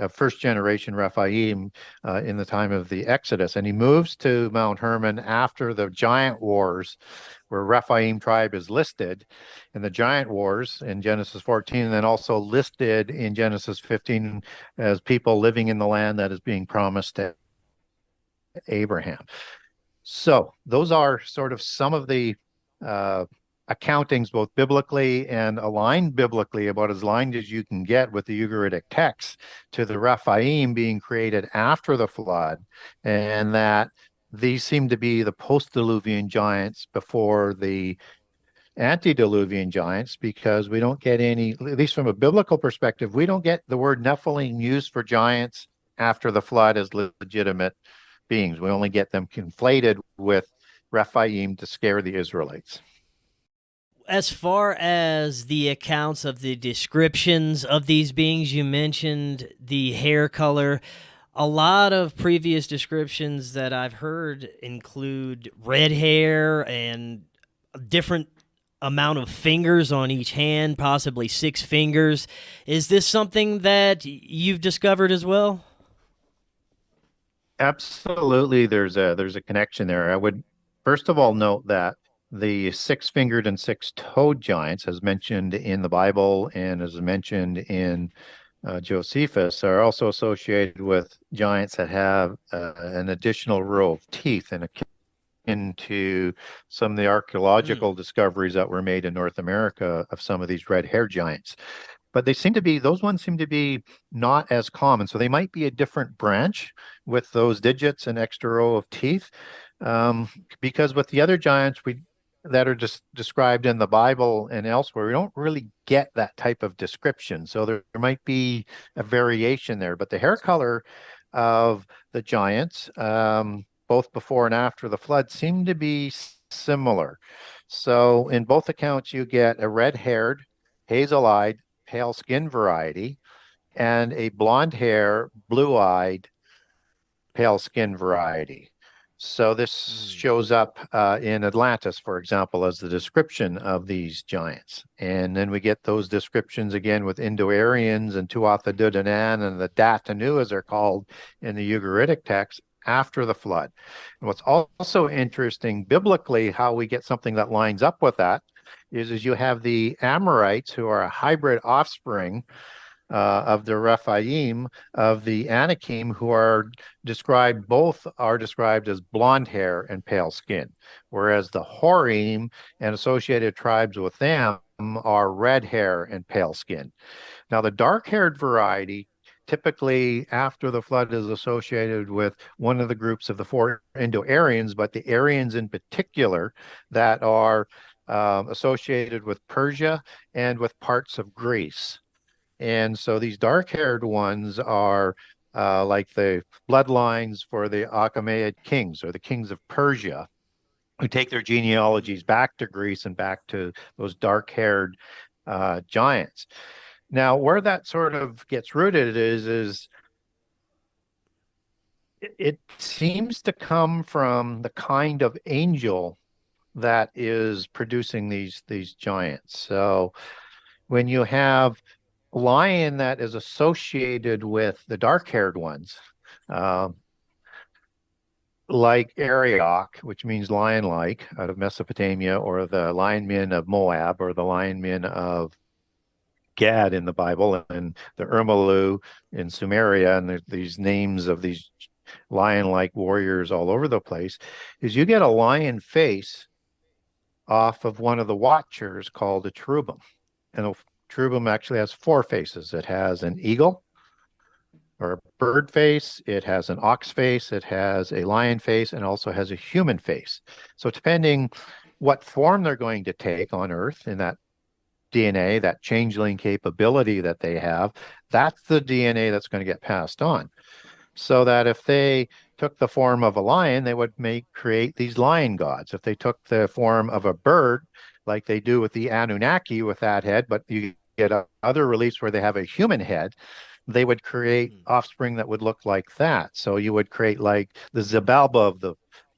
first generation Rephaim in the time of the Exodus. And he moves to Mount Hermon after the giant wars, where Rephaim tribe is listed in the giant wars in Genesis 14, and then also listed in Genesis 15 as people living in the land that is being promised to Abraham. So those are sort of some of the accountings, both biblically and aligned biblically, about as aligned as you can get with the Ugaritic texts, to the Rephaim being created after the flood, and that these seem to be the post-Diluvian giants before the antediluvian giants, because we don't get any, at least from a biblical perspective, we don't get the word Nephilim used for giants after the flood as legitimate beings. We only get them conflated with Rephaim to scare the Israelites. As far as the accounts of the descriptions of these beings, you mentioned the hair color. A lot of previous descriptions that I've heard include red hair and a different amount of fingers on each hand, possibly 6 fingers. Is this something that you've discovered as well? Absolutely, there's a connection there. I would first of all note that the 6-fingered and 6-toed giants, as mentioned in the Bible and as mentioned in Josephus, are also associated with giants that have an additional row of teeth, and akin to some of the archaeological discoveries that were made in North America of some of these red-haired giants. But those ones seem to be not as common. So they might be a different branch with those digits and extra row of teeth. Because with the other giants that are just described in the Bible and elsewhere, we don't really get that type of description. So there might be a variation there. But the hair color of the giants, both before and after the flood, seem to be similar. So in both accounts, you get a red-haired, hazel-eyed, pale skin variety, and a blonde hair, blue-eyed, pale skin variety. So this shows up in Atlantis, for example, as the description of these giants. And then we get those descriptions again with Indo-Aryans and Tuatha De Danann and the Datanu, as they're called in the Ugaritic text, after the flood. And what's also interesting biblically, how we get something that lines up with that, is you have the Amorites, who are a hybrid offspring of the Rephaim, of the Anakim, who are described as blonde hair and pale skin, whereas the Horim and associated tribes with them are red hair and pale skin. Now, the dark-haired variety, typically after the flood, is associated with one of the groups of the 4 Indo-Aryans, but the Aryans in particular that are associated with Persia and with parts of Greece. And so these dark-haired ones are like the bloodlines for the Achaemenid kings, or the kings of Persia, who take their genealogies back to Greece and back to those dark-haired giants. Now, where that sort of gets rooted is it seems to come from the kind of angel that is producing these giants. So when you have lion that is associated with the dark-haired ones, like Arioch, which means lion-like, out of Mesopotamia, or the lion men of Moab, or the lion men of Gad in the Bible, and the Urmalu in Sumeria, and these names of these lion-like warriors all over the place, is you get a lion face off of one of the watchers called a cherubim. And a cherubim actually has four faces. It has an eagle or a bird face, it has an ox face, it has a lion face, and also has a human face. So depending what form they're going to take on Earth in that DNA, that changeling capability that they have, that's the DNA that's going to get passed on. So that if they took the form of a lion, they would create these lion gods. If they took the form of a bird, like they do with the Anunnaki with that head, but you get other reliefs where they have a human head, they would create offspring that would look like that. So you would create like the Xibalba of the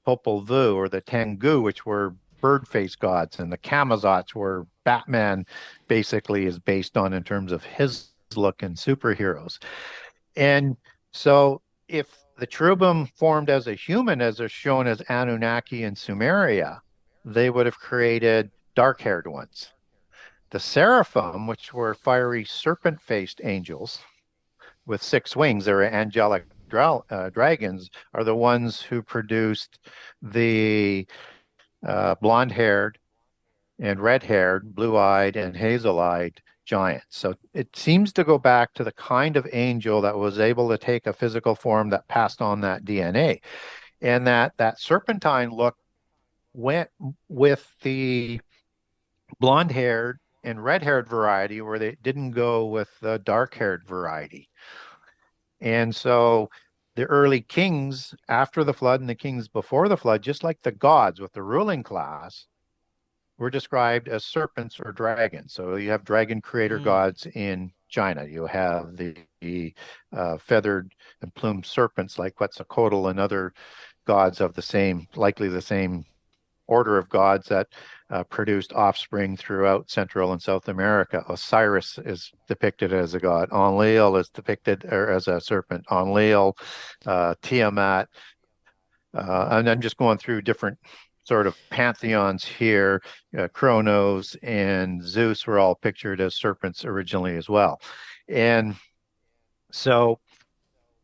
Popol Vuh, or the Tengu, which were bird face gods, and the Camazotz were Batman basically is based on in terms of his look and superheroes. And so if the cherubim formed as a human, as are shown as Anunnaki and Sumeria, they would have created dark-haired ones. The seraphim, which were fiery serpent-faced angels with six wings, they're angelic dragons, are the ones who produced the blonde-haired and red-haired, blue-eyed, and hazel-eyed giants. So it seems to go back to the kind of angel that was able to take a physical form that passed on that DNA. And that serpentine look went with the blonde-haired and red-haired variety, where they didn't go with the dark-haired variety. And so the early kings after the flood and the kings before the flood, just like the gods with the ruling class, were described as serpents or dragons. So you have dragon creator gods in China. You have the feathered and plumed serpents like Quetzalcoatl and other gods of the same, likely the same order of gods that produced offspring throughout Central and South America. Osiris is depicted as a god. Enlil is depicted as a serpent. Enlil, Tiamat, and I'm just going through different sort of pantheons here. Kronos and Zeus were all pictured as serpents originally as well. And so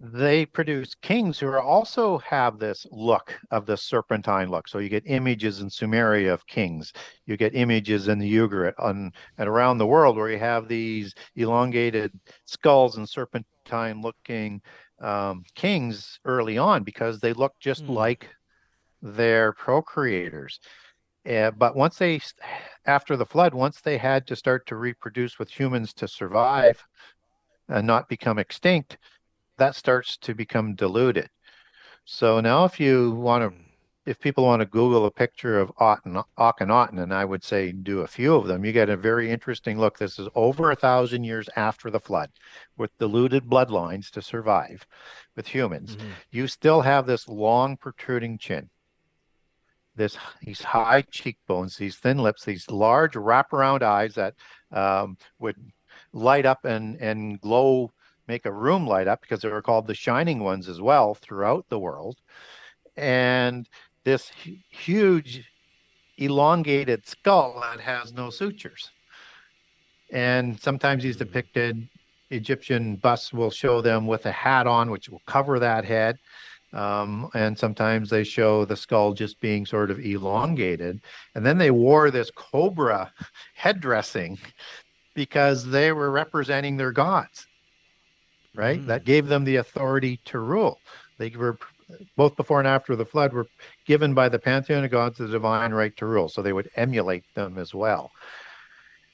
they produce kings who also have this look of the serpentine look. So you get images in Sumeria of kings. You get images in the Ugarit and around the world where you have these elongated skulls and serpentine looking kings early on, because they look just like their procreators. But after the flood, once they had to start to reproduce with humans to survive and not become extinct, that starts to become diluted. So now if people want to Google a picture of Akhenaten, and I would say do a few of them, you get a very interesting look. This is over 1,000 years after the flood, with diluted bloodlines to survive with humans. You still have this long protruding chin, these high cheekbones, these thin lips, these large wraparound eyes that would light up and glow, make a room light up, because they were called the shining ones as well throughout the world. And this huge elongated skull that has no sutures. And sometimes he's depicted, Egyptian busts will show them with a hat on, which will cover that head. And sometimes they show the skull just being sort of elongated. And then they wore this cobra head dressing because they were representing their gods, right? That gave them the authority to rule. They were, both before and after the flood, were given by the pantheon of gods the divine right to rule. So they would emulate them as well.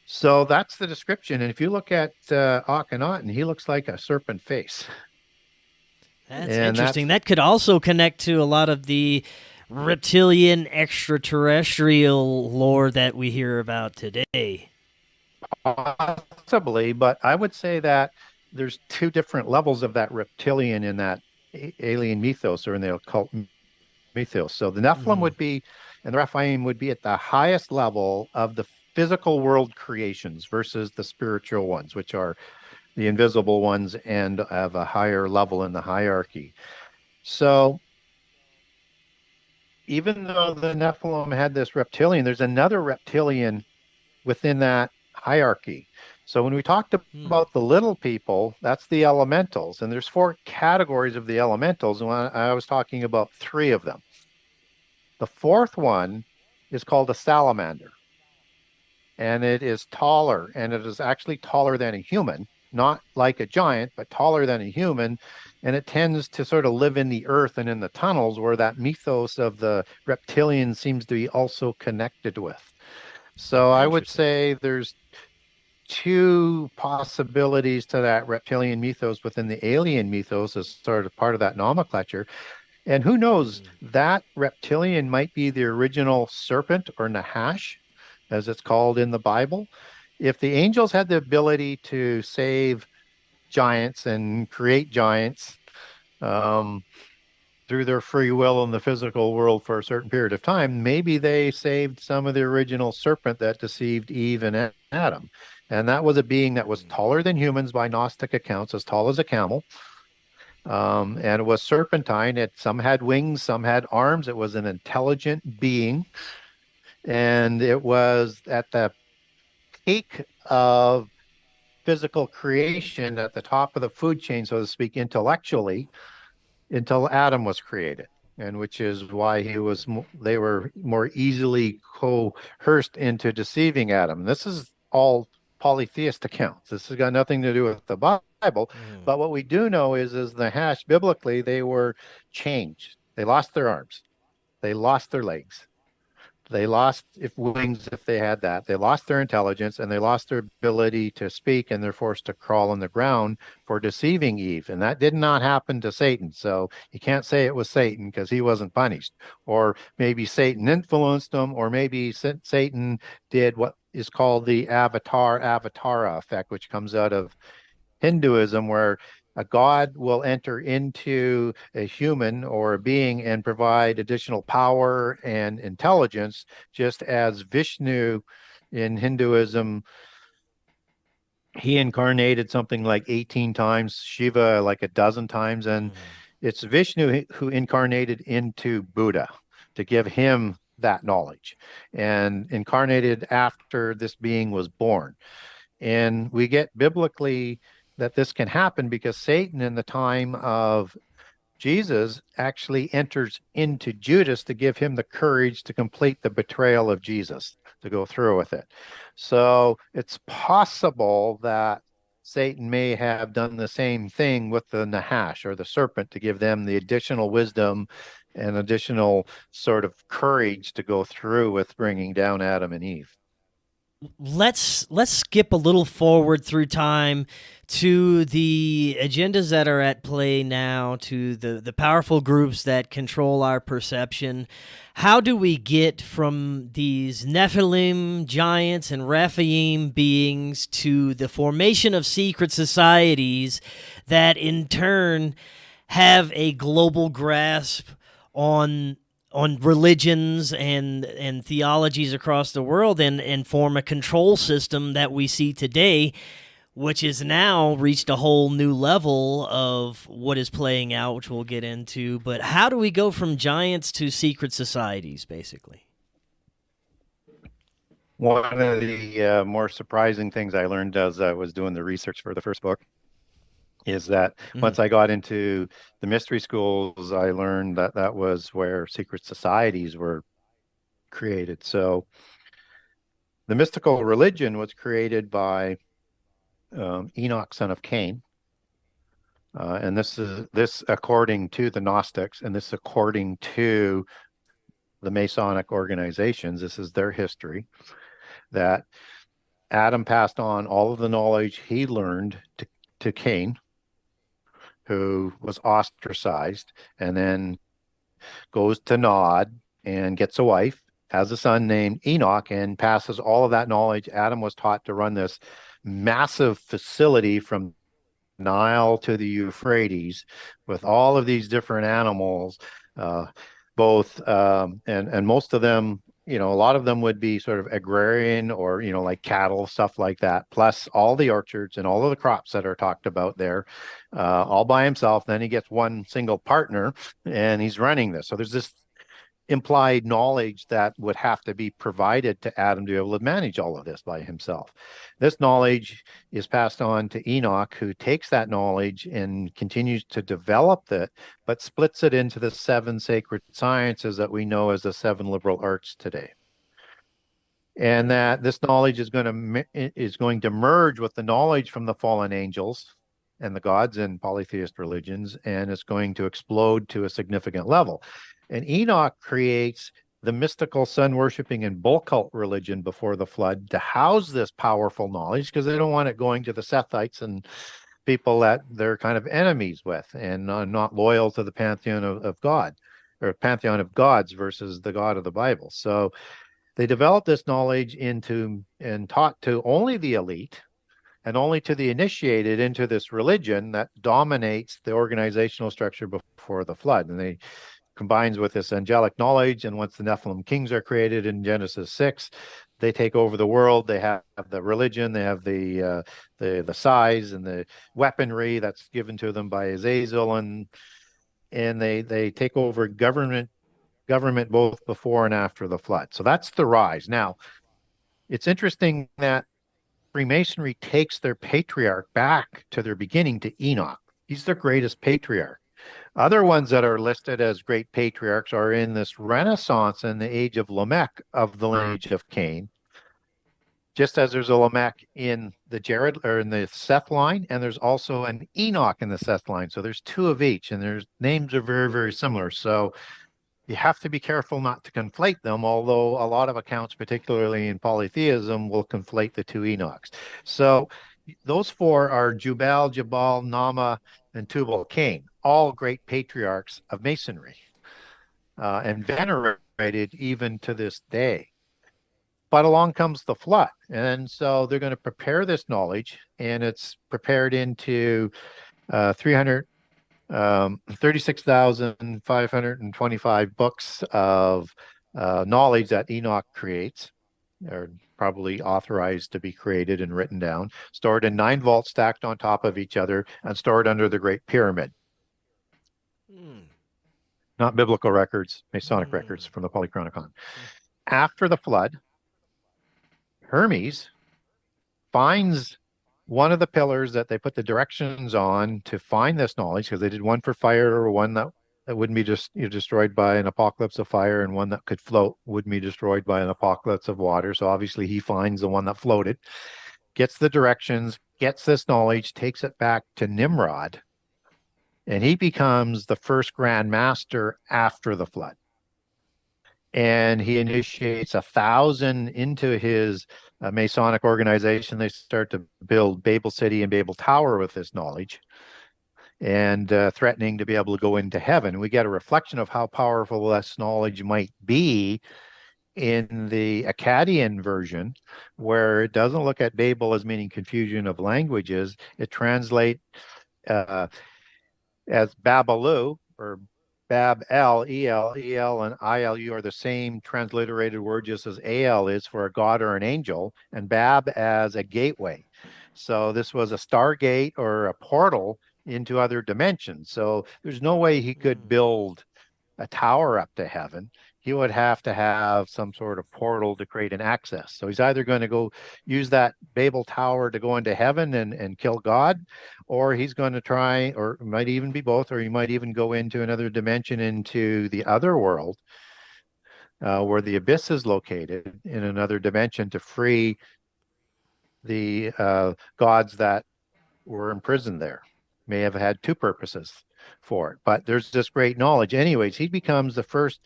So that's the description. And if you look at Akhenaten, he looks like a serpent face. That's interesting. That could also connect to a lot of the reptilian extraterrestrial lore that we hear about today. Possibly, but I would say that there's two different levels of that reptilian in that alien mythos, or in the occult mythos. So the Nephilim would be, and the Rephaim would be at the highest level of the physical world creations versus the spiritual ones, which are the invisible ones and of a higher level in the hierarchy. So even though the Nephilim had this reptilian, there's another reptilian within that hierarchy. So when we talked Hmm. about the little people, that's the elementals, and there's four categories of the elementals, and I was talking about three of them. The fourth one is called a salamander, and it is taller, and it is actually taller than a human, not like a giant, but taller than a human. And it tends to sort of live in the earth and in the tunnels where that mythos of the reptilian seems to be also connected with. So I would Interesting. say there's two possibilities to that reptilian mythos within the alien mythos as sort of part of that nomenclature. And who knows, Hmm. that reptilian might be the original serpent or Nahash, as it's called in the Bible. If the angels had the ability to save giants and create giants um, through their free will in the physical world for a certain period of time, maybe they saved some of the original serpent that deceived Eve and Adam. And that was a being that was taller than humans by Gnostic accounts, as tall as a camel. And it was serpentine. Some had wings, some had arms. It was an intelligent being. And it was at the peak of physical creation at the top of the food chain, so to speak, intellectually, until Adam was created, and which is why they were more easily coerced into deceiving Adam. This is all polytheist accounts. This has got nothing to do with the Bible. Hmm. But what we do know is the hash biblically they were changed. They lost their arms. They lost their legs. They lost if wings if they had that. They lost their intelligence and they lost their ability to speak, and they're forced to crawl on the ground for deceiving Eve. And that did not happen to Satan. So you can't say it was Satan because he wasn't punished. Or maybe Satan influenced them, or maybe Satan did what is called the avatara effect, which comes out of Hinduism, where a god will enter into a human or a being and provide additional power and intelligence, just as Vishnu in Hinduism, he incarnated something like 18 times, Shiva like a dozen times, and Hmm. it's Vishnu who incarnated into Buddha to give him that knowledge and incarnated after this being was born. And we get biblically that this can happen because Satan, in the time of Jesus, actually enters into Judas to give him the courage to complete the betrayal of Jesus, to go through with it. So it's possible that Satan may have done the same thing with the Nahash or the serpent to give them the additional wisdom and additional sort of courage to go through with bringing down Adam and Eve. Let's skip a little forward through time to the agendas that are at play now, to the powerful groups that control our perception. How do we get from these Nephilim giants and Rephaim beings to the formation of secret societies that in turn have a global grasp on religions and theologies across the world, and form a control system that we see today, which has now reached a whole new level of what is playing out, which we'll get into. But how do we go from giants to secret societies, basically? One of the more surprising things I learned as I was doing the research for the first book is that Mm. once I got into the mystery schools, I learned that that was where secret societies were created. So the mystical religion was created by Enoch, son of Cain. And this according to the Gnostics, and this according to the Masonic organizations. This is their history, that Adam passed on all of the knowledge he learned to Cain, who was ostracized, and then goes to Nod and gets a wife, has a son named Enoch, and passes all of that knowledge. Adam was taught to run this massive facility from Nile to the Euphrates with all of these different animals, uh, both and most of them, a lot of them would be sort of agrarian or like cattle, stuff like that. Plus all the orchards and all of the crops that are talked about there, all by himself. Then he gets one single partner, and he's running this. So there's this implied knowledge that would have to be provided to Adam to be able to manage all of this by himself. This knowledge is passed on to Enoch, who takes that knowledge and continues to develop it, but splits it into the 7 sacred sciences that we know as the 7 liberal arts today. And that this knowledge is going to merge with the knowledge from the fallen angels and the gods in polytheist religions, and it's going to explode to a significant level. And Enoch creates the mystical sun worshiping and bull cult religion before the flood to house this powerful knowledge, because they don't want it going to the Sethites and people that they're kind of enemies with and not loyal to the pantheon of God, or pantheon of gods versus the God of the Bible. So they developed this knowledge into and taught to only the elite and only to the initiated into this religion that dominates the organizational structure before the flood. And they combines with this angelic knowledge. And once the Nephilim kings are created in Genesis 6, they take over the world. They have the religion, they have the size and the weaponry that's given to them by Azazel, and they take over government both before and after the flood. So that's the rise. Now, it's interesting that Freemasonry takes their patriarch back to their beginning, to Enoch. He's their greatest patriarch. Other ones that are listed as great patriarchs are in this Renaissance in the age of Lamech, of the lineage of Cain. Just as there's a Lamech in the Jared or in the Seth line, and there's also an Enoch in the Seth line. So there's 2 of each, and their names are very, very similar. So you have to be careful not to conflate them, although a lot of accounts, particularly in polytheism, will conflate the 2 Enochs. So those 4 are Jubal, Jabal, Nama, and Tubal Cain, all great patriarchs of Masonry, and venerated even to this day. But along comes the flood. And so they're going to prepare this knowledge, and it's prepared into 36,525 books of knowledge that Enoch creates, or probably authorized to be created and written down, stored in 9 vaults stacked on top of each other, and stored under the Great Pyramid. Not biblical records, Masonic records from the Polychronicon. After the flood, Hermes finds one of the pillars that they put the directions on to find this knowledge, because they did one for fire, or one that wouldn't be just destroyed by an apocalypse of fire, and one that could float wouldn't be destroyed by an apocalypse of water. So obviously he finds the one that floated, gets the directions, gets this knowledge, takes it back to Nimrod, and he becomes the first Grand Master after the flood. And he initiates 1,000 into his Masonic organization. They start to build Babel City and Babel Tower with this knowledge, and threatening to be able to go into heaven. We get a reflection of how powerful this knowledge might be in the Akkadian version, where it doesn't look at Babel as meaning confusion of languages. It translates as Babalu, or Bab-El, E-L, E-L, and I-L-U are the same transliterated word, just as A-L is for a god or an angel, and Bab as a gateway. So this was a stargate or a portal into other dimensions. So there's no way he could build a tower up to heaven. He would have to have some sort of portal to create an access. So he's either going to go use that Babel Tower to go into heaven and kill God, or he's going to try, or it might even be both, or he might even go into another dimension, into the other world, where the abyss is located in another dimension, to free the gods that were imprisoned there. May have had 2 purposes for it, but there's this great knowledge. Anyways, he becomes the first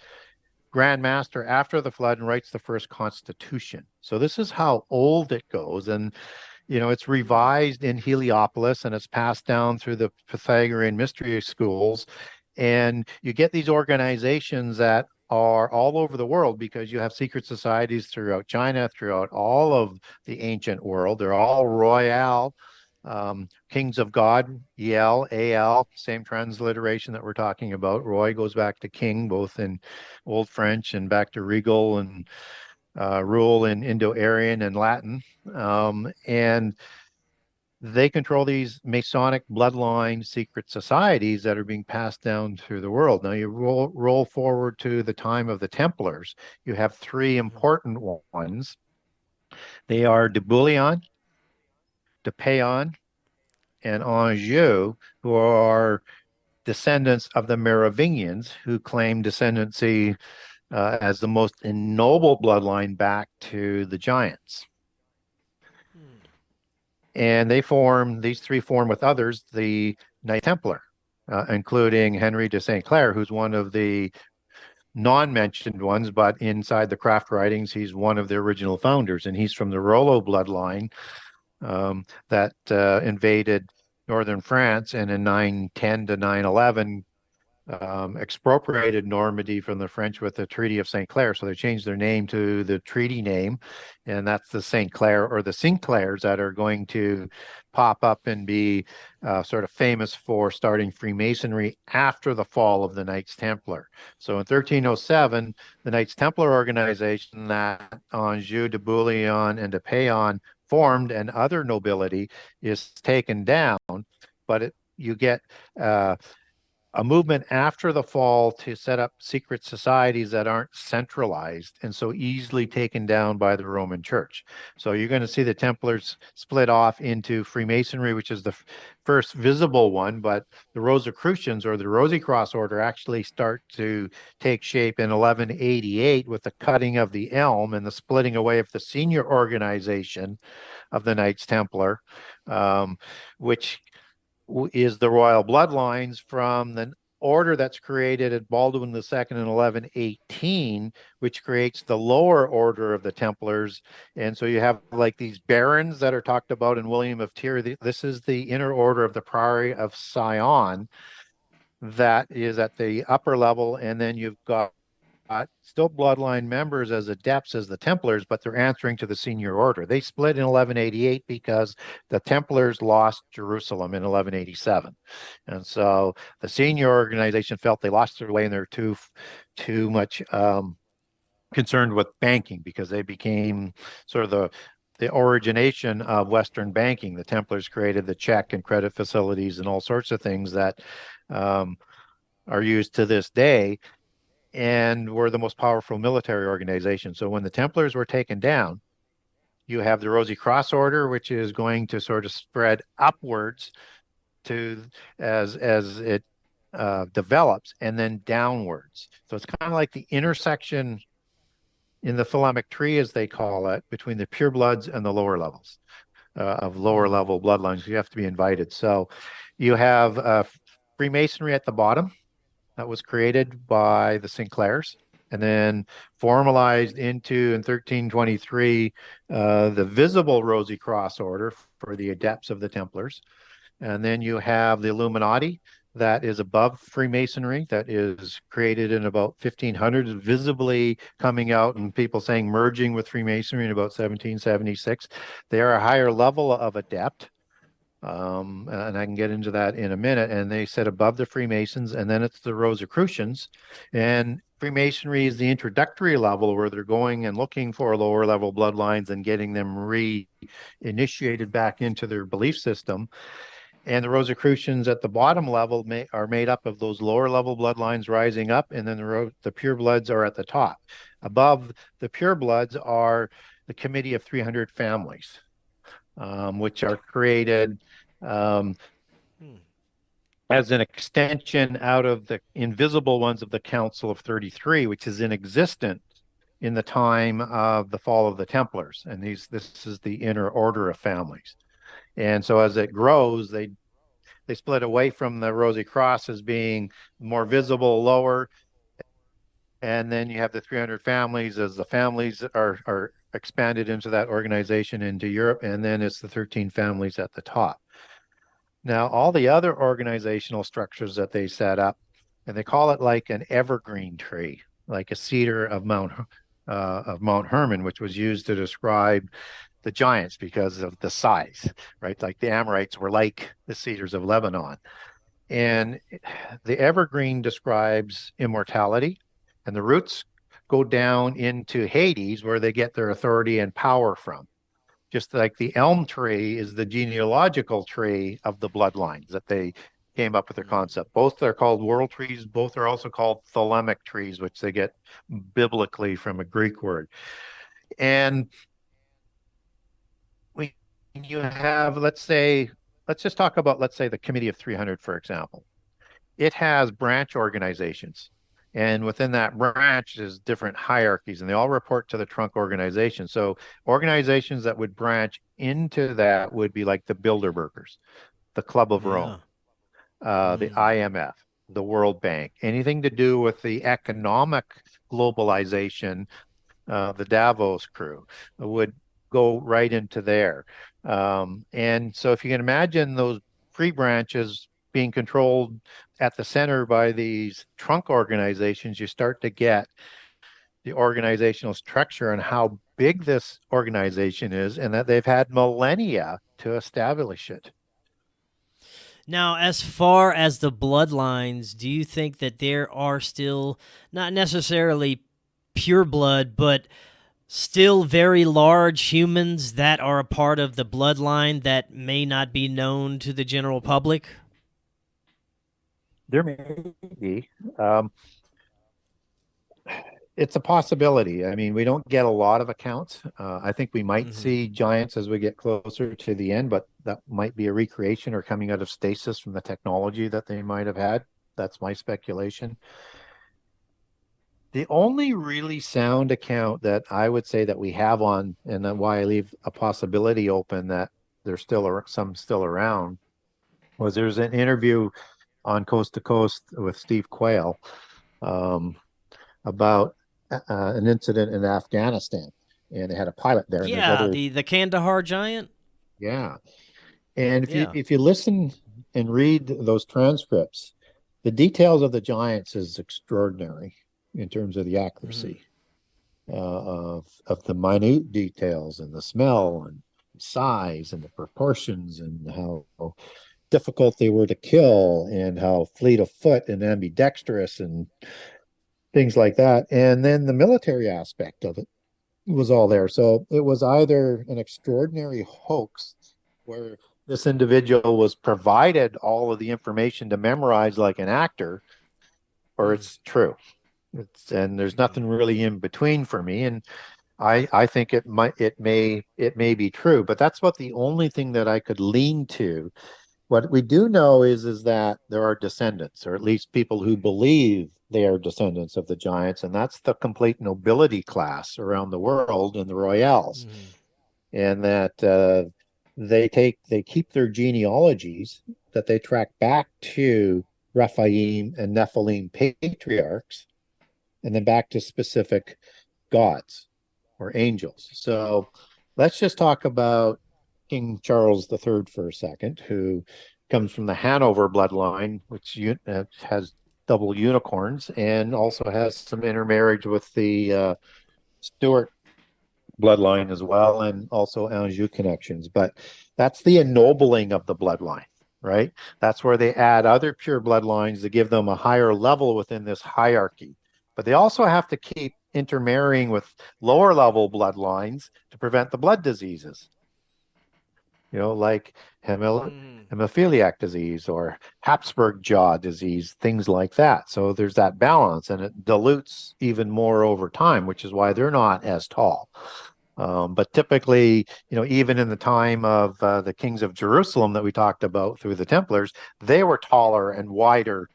Grand Master after the flood and writes the first constitution. So this is how old it goes. And, it's revised in Heliopolis, and it's passed down through the Pythagorean mystery schools. And you get these organizations that are all over the world, because you have secret societies throughout China, throughout all of the ancient world. They're all royal. Kings of God, EL, AL, same transliteration that we're talking about. Roy goes back to king, both in Old French, and back to regal and rule in Indo-Aryan and Latin. And they control these Masonic bloodline secret societies that are being passed down through the world. Now you roll forward to the time of the Templars. You have three important ones. They are de Bouillon, de Payon, and Anjou, who are descendants of the Merovingians, who claim descendancy as the most ennobled bloodline back to the giants. And these three form with others, the Knight Templar, including Henry de St. Clair, who's one of the non-mentioned ones, but inside the craft writings, he's one of the original founders, and he's from the Rollo bloodline that invaded northern France, and in 910 to 911 expropriated Normandy from the French with the Treaty of St. Clair. So they changed their name to the treaty name, and that's the St. Clair or the Sinclairs that are going to pop up and be sort of famous for starting Freemasonry after the fall of the Knights Templar. So in 1307, the Knights Templar organization that Anjou, de Bouillon, and de Payon formed and other nobility is taken down, but you get a movement after the fall to set up secret societies that aren't centralized and so easily taken down by the Roman Church. So you're going to see the Templars split off into Freemasonry, which is the first visible one, but the Rosicrucians or the Rosy Cross Order actually start to take shape in 1188 with the cutting of the elm and the splitting away of the senior organization of the Knights Templar, which is the royal bloodlines from the order that's created at Baldwin II in 1118, which creates the lower order of the Templars. And so you have like these barons that are talked about in William of Tyre. This is the inner order of the Priory of Sion that is at the upper level. And then you've got still bloodline members as adepts as the Templars, but they're answering to the senior order. They split in 1188 because the Templars lost Jerusalem in 1187. And so the senior organization felt they lost their way and they're too much concerned with banking because they became sort of the origination of Western banking. The Templars created the check and credit facilities and all sorts of things that are used to this day, and were the most powerful military organization. So when the Templars were taken down, you have the Rosy Cross Order, which is going to sort of spread upwards to as it develops, and then downwards. So it's kind of like the intersection in the Thelemic tree, as they call it, between the purebloods and the lower levels of lower level bloodlines. You have to be invited. So you have Freemasonry at the bottom, that was created by the Sinclairs and then formalized into, in 1323, the visible Rosy Cross Order for the adepts of the Templars. And then you have the Illuminati that is above Freemasonry, that is created in about 1500, visibly coming out and people saying merging with Freemasonry in about 1776. They are a higher level of adept. And I can get into that in a minute. And they sit above the Freemasons, and then it's the Rosicrucians. And Freemasonry is the introductory level where they're going and looking for lower level bloodlines and getting them re-initiated back into their belief system. And the Rosicrucians at the bottom level are made up of those lower level bloodlines rising up, and then the purebloods are at the top. Above the purebloods are the Committee of 300 Families, which are created as an extension out of the invisible ones of the Council of 33, which is in existence in the time of the fall of the Templars. And this is the inner order of families. And so as it grows, they split away from the Rosy Cross as being more visible, lower. And then you have the 300 families as the families are expanded into that organization into Europe. And then it's the 13 families at the top. Now, all the other organizational structures that they set up, and they call it like an evergreen tree, like a cedar of Mount Hermon, which was used to describe the giants because of the size, right? Like the Amorites were like the cedars of Lebanon. And the evergreen describes immortality, and the roots go down into Hades, where they get their authority and power from. just like the elm tree is the genealogical tree of the bloodlines that they came up with their concept. Both are called world trees. Both are also called thelemic trees, which they get biblically from a Greek word. And when you have, let's just talk about, let's say, the Committee of 300, for example. It has branch organizations. And within that branch is different hierarchies, and they all report to the trunk organization. So organizations that would branch into that would be like the Bilderbergers, the Club of Rome, the IMF, the World Bank, anything to do with the economic globalization, the Davos crew would go right into there. And so if you can imagine those free branches being controlled at the center by these trunk organizations, you start to get the organizational structure and how big this organization is, and that they've had millennia to establish it. Now, as far as the bloodlines, do you think that there are still not necessarily pure blood, but still very large humans that are a part of the bloodline that may not be known to the general public? There may be. It's a possibility. I mean, we don't get a lot of accounts. I think we might see giants as we get closer to the end, but that might be a recreation or coming out of stasis from the technology that they might have had. That's my speculation. The only really sound account that I would say that we have on, and then why I leave a possibility open that there's still some still around, was there's an interview on Coast to Coast with Steve Quayle about an incident in Afghanistan, and they had a pilot there. Yeah, the Kandahar giant. Yeah, and if you listen and read those transcripts, the details of the giants is extraordinary in terms of the accuracy of the minute details and the smell and size and the proportions and how difficult they were to kill and how fleet of foot and ambidextrous and things like that. And then the military aspect of it was all there. So it was either an extraordinary hoax where this individual was provided all of the information to memorize like an actor, or it's true. And there's nothing really in between for me. And I think it may be true, but that's about the only thing that I could lean to. What we do know is that there are descendants, or at least people who believe they are descendants of the giants, and that's the complete nobility class around the world in the royales, and that they keep their genealogies that they track back to Rephaim and Nephilim patriarchs, and then back to specific gods or angels. So let's just talk about King Charles III for a second, who comes from the Hanover bloodline, which has double unicorns and also has some intermarriage with the Stuart bloodline as well, and also Anjou connections. But that's the ennobling of the bloodline, right? That's where they add other pure bloodlines to give them a higher level within this hierarchy. But they also have to keep intermarrying with lower level bloodlines to prevent the blood diseases, like hemophiliac disease or Habsburg jaw disease, things like that. So there's that balance, and it dilutes even more over time, which is why they're not as tall. But typically, even in the time of the kings of Jerusalem that we talked about through the Templars, they were taller and wider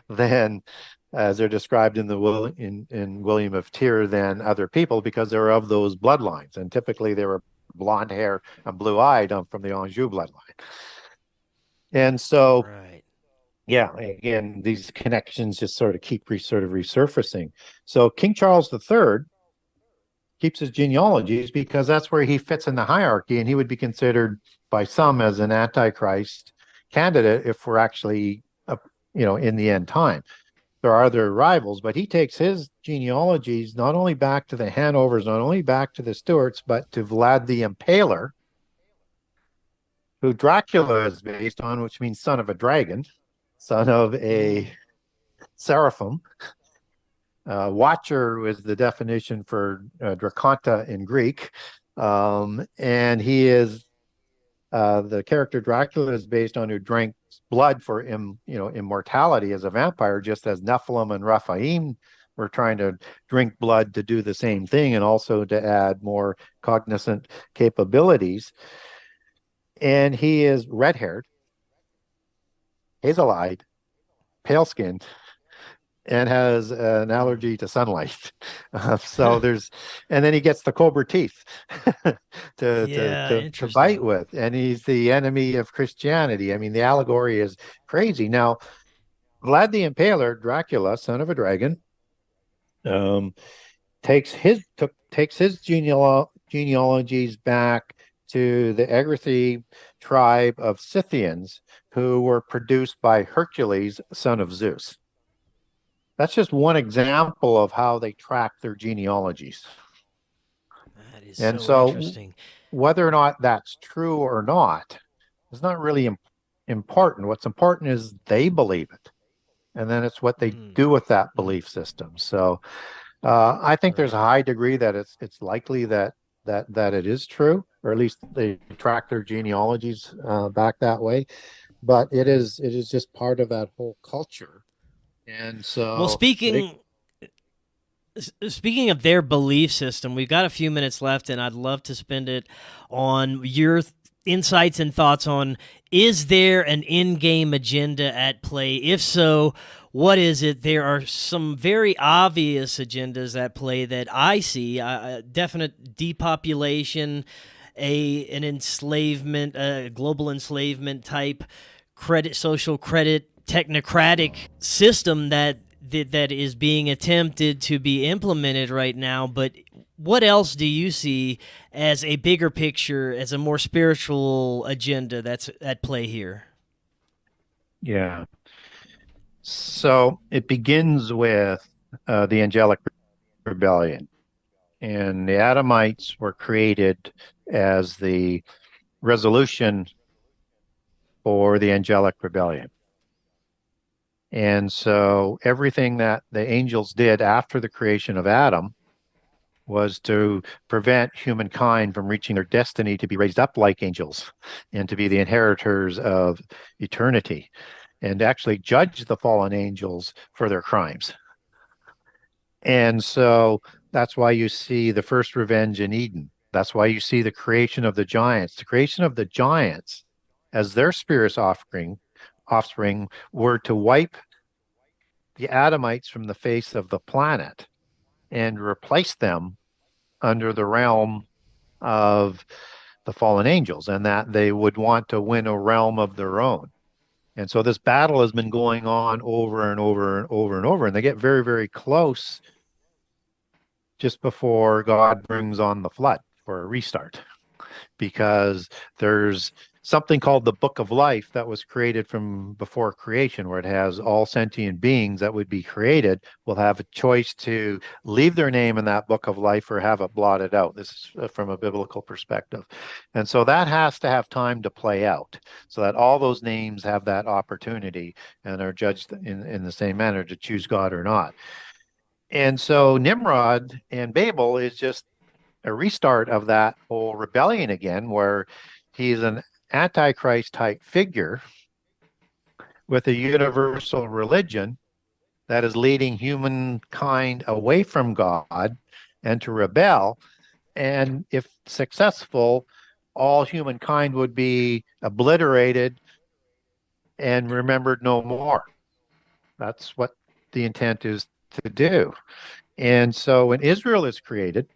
than, as they're described in William of Tyre, than other people, because they're of those bloodlines. And typically they were blonde hair and blue-eyed from the Anjou bloodline. And so, again, these connections just sort of keep resurfacing. So King Charles III keeps his genealogies because that's where he fits in the hierarchy, and he would be considered by some as an antichrist candidate if we're actually, in the end time. There are other rivals, but he takes his genealogies not only back to the Hanovers, not only back to the Stuarts, but to Vlad the Impaler, who Dracula is based on, which means son of a dragon, son of a seraphim. Watcher was the definition for Draconta in Greek, And he is the character Dracula is based on who drank blood for immortality as a vampire, just as Nephilim and Rokfin were trying to drink blood to do the same thing and also to add more cognizant capabilities. And he is red-haired, hazel-eyed, pale-skinned, and has an allergy to sunlight. So there's, and then he gets the cobra teeth Yeah, to bite interesting. with, and he's the enemy of Christianity. I mean, the allegory is crazy. Now, Vlad the Impaler, Dracula, son of a dragon, um, takes his genealogies back to the Egrathi tribe of Scythians, who were produced by Hercules, son of Zeus. That's just one example of how they track their genealogies. That is And so so, interesting. whether or not that's true or not is not really important. What's important is they believe it, and then it's what they Mm, do with that mm, belief system. So, I think there's a right. high degree that it's likely that it is true, or at least they track their genealogies back that way. But Mhm. it is just part of that whole culture, and Well, so they speaking of their belief system, we've got a few minutes left, and I'd love to spend it on your insights and thoughts on, is there an in-game agenda at play? If so, what is it? There are some very obvious agendas at play that I see. Definite depopulation, an enslavement, a global enslavement type credit, social credit, technocratic system that is being attempted to be implemented right now. But what else do you see as a bigger picture, as a more spiritual agenda that's at play here? yeah. So it begins with the angelic rebellion, and the Adamites were created as the resolution for the angelic rebellion. And so everything that the angels did after the creation of Adam was to prevent humankind from reaching their destiny to be raised up like angels and to be the inheritors of eternity and actually judge the fallen angels for their crimes. And so that's why you see the first revenge in Eden. That's why you see the creation of the giants. The creation of the giants as their spirit's offspring were to wipe the Adamites from the face of the planet and replace them under the realm of the fallen angels, and that they would want to win a realm of their own. And so this battle has been going on over and over and over and over, and they get very, very close just before God brings on the flood for a restart, because there's something called the Book of Life that was created from before creation, where it has all sentient beings that would be created will have a choice to leave their name in that Book of Life or have it blotted out. This is from a biblical perspective. And so that has to have time to play out so that all those names have that opportunity and are judged in the same manner to choose God or not. And so Nimrod and Babel is just a restart of that whole rebellion again, where he's an antichrist type figure with a universal religion that is leading humankind away from God and to rebel. And if successful, all humankind would be obliterated and remembered no more. That's what the intent is to do. And so when Israel is created,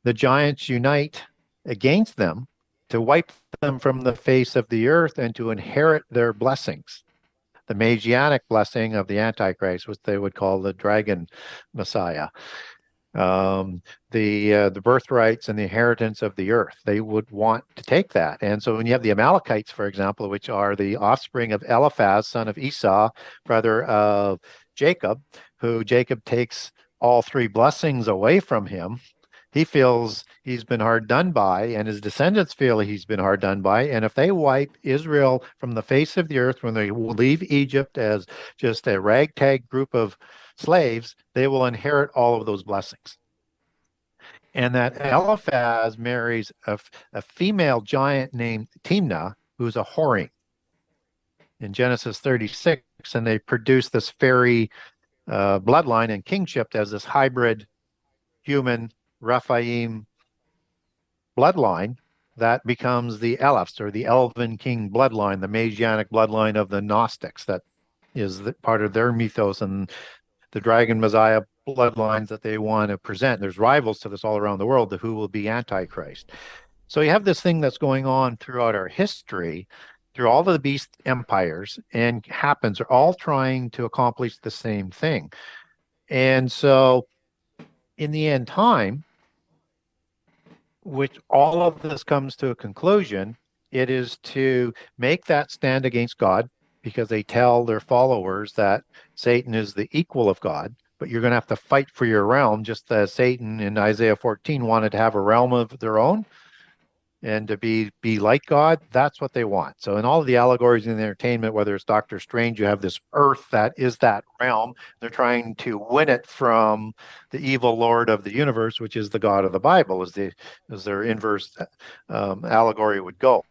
the giants unite against them to wipe them from the face of the earth and to inherit their blessings. The Messianic blessing of the Antichrist, which they would call the dragon Messiah, um, the birthrights and the inheritance of the earth. They would want to take that. And so when you have the Amalekites, for example, which are the offspring of Eliphaz, son of Esau, brother of Jacob, who Jacob takes all three blessings away from him, he feels he's been hard done by, and his descendants feel he's been hard done by. And if they wipe Israel from the face of the earth when they leave Egypt as just a ragtag group of slaves, they will inherit all of those blessings. And that Eliphaz marries a female giant named Timnah, who's a whoring in Genesis 36, and they produce this fairy bloodline and kingship as this hybrid human Rephaim bloodline that becomes the Elephs, or the Elven King bloodline, the Messianic bloodline of the Gnostics. That is part of their mythos and the Dragon Messiah bloodlines that they want to present. There's rivals to this all around the world, who will be Antichrist. So you have this thing that's going on throughout our history, through all of the beast empires, and happens are all trying to accomplish the same thing. And so in the end time, which all of this comes to a conclusion, it is to make that stand against God, because they tell their followers that Satan is the equal of God, but you're going to have to fight for your realm, just as Satan in Isaiah 14 wanted to have a realm of their own and to be like God. That's what they want. So in all of the allegories in the entertainment, whether it's Doctor Strange, you have this earth that is that realm. They're trying to win it from the evil Lord of the universe, which is the God of the Bible, as their inverse allegory would go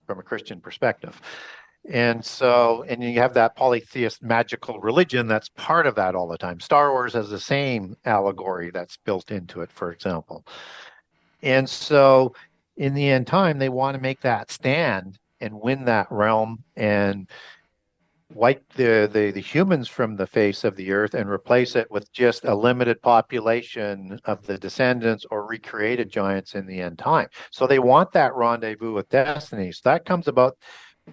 from a Christian perspective. And you have that polytheist magical religion that's part of that all the time. Star Wars has the same allegory that's built into it, for example. And so in the end time, they want to make that stand and win that realm and wipe the humans from the face of the earth and replace it with just a limited population of the descendants or recreated giants in the end time. So they want that rendezvous with destiny. So that comes about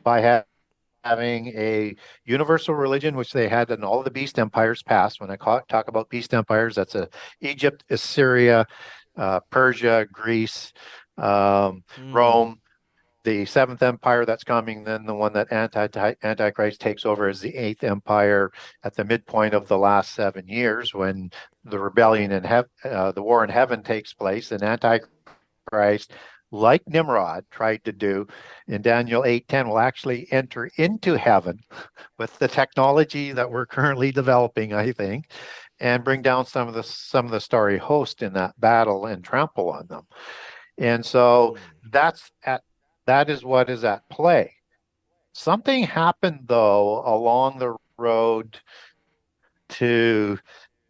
by having a universal religion, which they had in all of the beast empires past. When I talk about beast empires, that's Egypt, Assyria, Persia, Greece, Rome, the seventh empire that's coming, then the one that Antichrist takes over is the eighth empire at the midpoint of the last 7 years, when the rebellion in the war in heaven takes place, and Antichrist, like Nimrod tried to do in Daniel 8:10, will actually enter into heaven with the technology that we're currently developing, I think, and bring down some of the starry host in that battle and trample on them. And so that is what is at play. Something happened, though, along the road to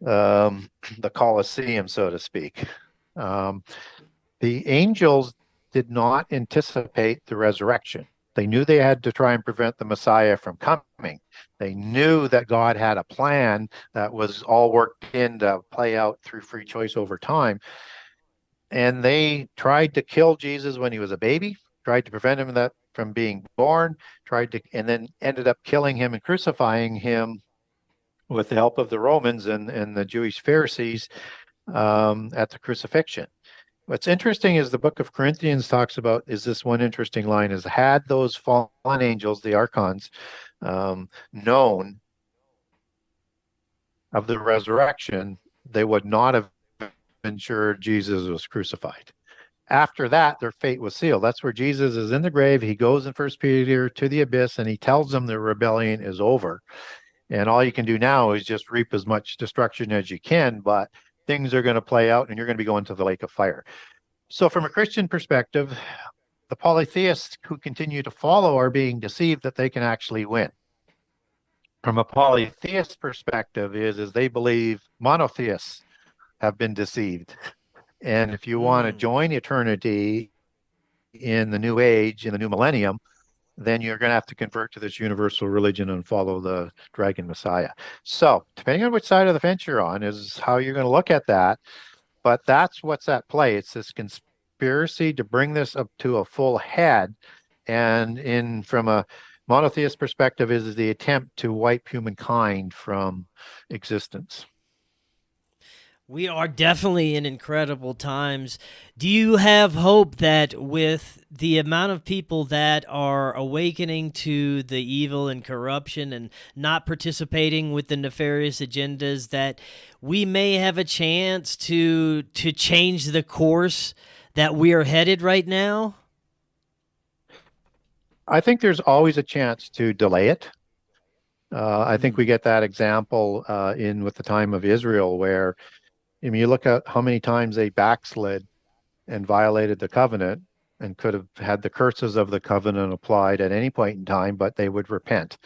the Colosseum, so to speak. The angels did not anticipate the resurrection. They knew they had to try and prevent the Messiah from coming. They knew that God had a plan that was all worked in to play out through free choice over time. And they tried to kill Jesus when he was a baby, tried to prevent him from being born, and then ended up killing him and crucifying him with the help of the Romans and the Jewish Pharisees at the crucifixion. What's interesting is the book of Corinthians talks about, is this one interesting line, is had those fallen angels, the archons, known of the resurrection, they would not have ensured Jesus was crucified. After that, their fate was sealed. That's where Jesus is in the grave. He goes in 1 Peter to the abyss, and he tells them the rebellion is over. And all you can do now is just reap as much destruction as you can, but things are going to play out and you're going to be going to the lake of fire. So from a Christian perspective, the polytheists who continue to follow are being deceived that they can actually win. From a polytheist perspective is they believe monotheists have been deceived. And if you want to join eternity in the new age, in the new millennium, then you're going to have to convert to this universal religion and follow the dragon Messiah. So depending on which side of the fence you're on is how you're going to look at that. But that's what's at play. It's this conspiracy to bring this up to a full head. And from a monotheist perspective is the attempt to wipe humankind from existence. We are definitely in incredible times. Do you have hope that with the amount of people that are awakening to the evil and corruption and not participating with the nefarious agendas, that we may have a chance to change the course that we are headed right now? I think there's always a chance to delay it. I think we get that example with the time of Israel, where I mean, you look at how many times they backslid and violated the covenant and could have had the curses of the covenant applied at any point in time, but they would repent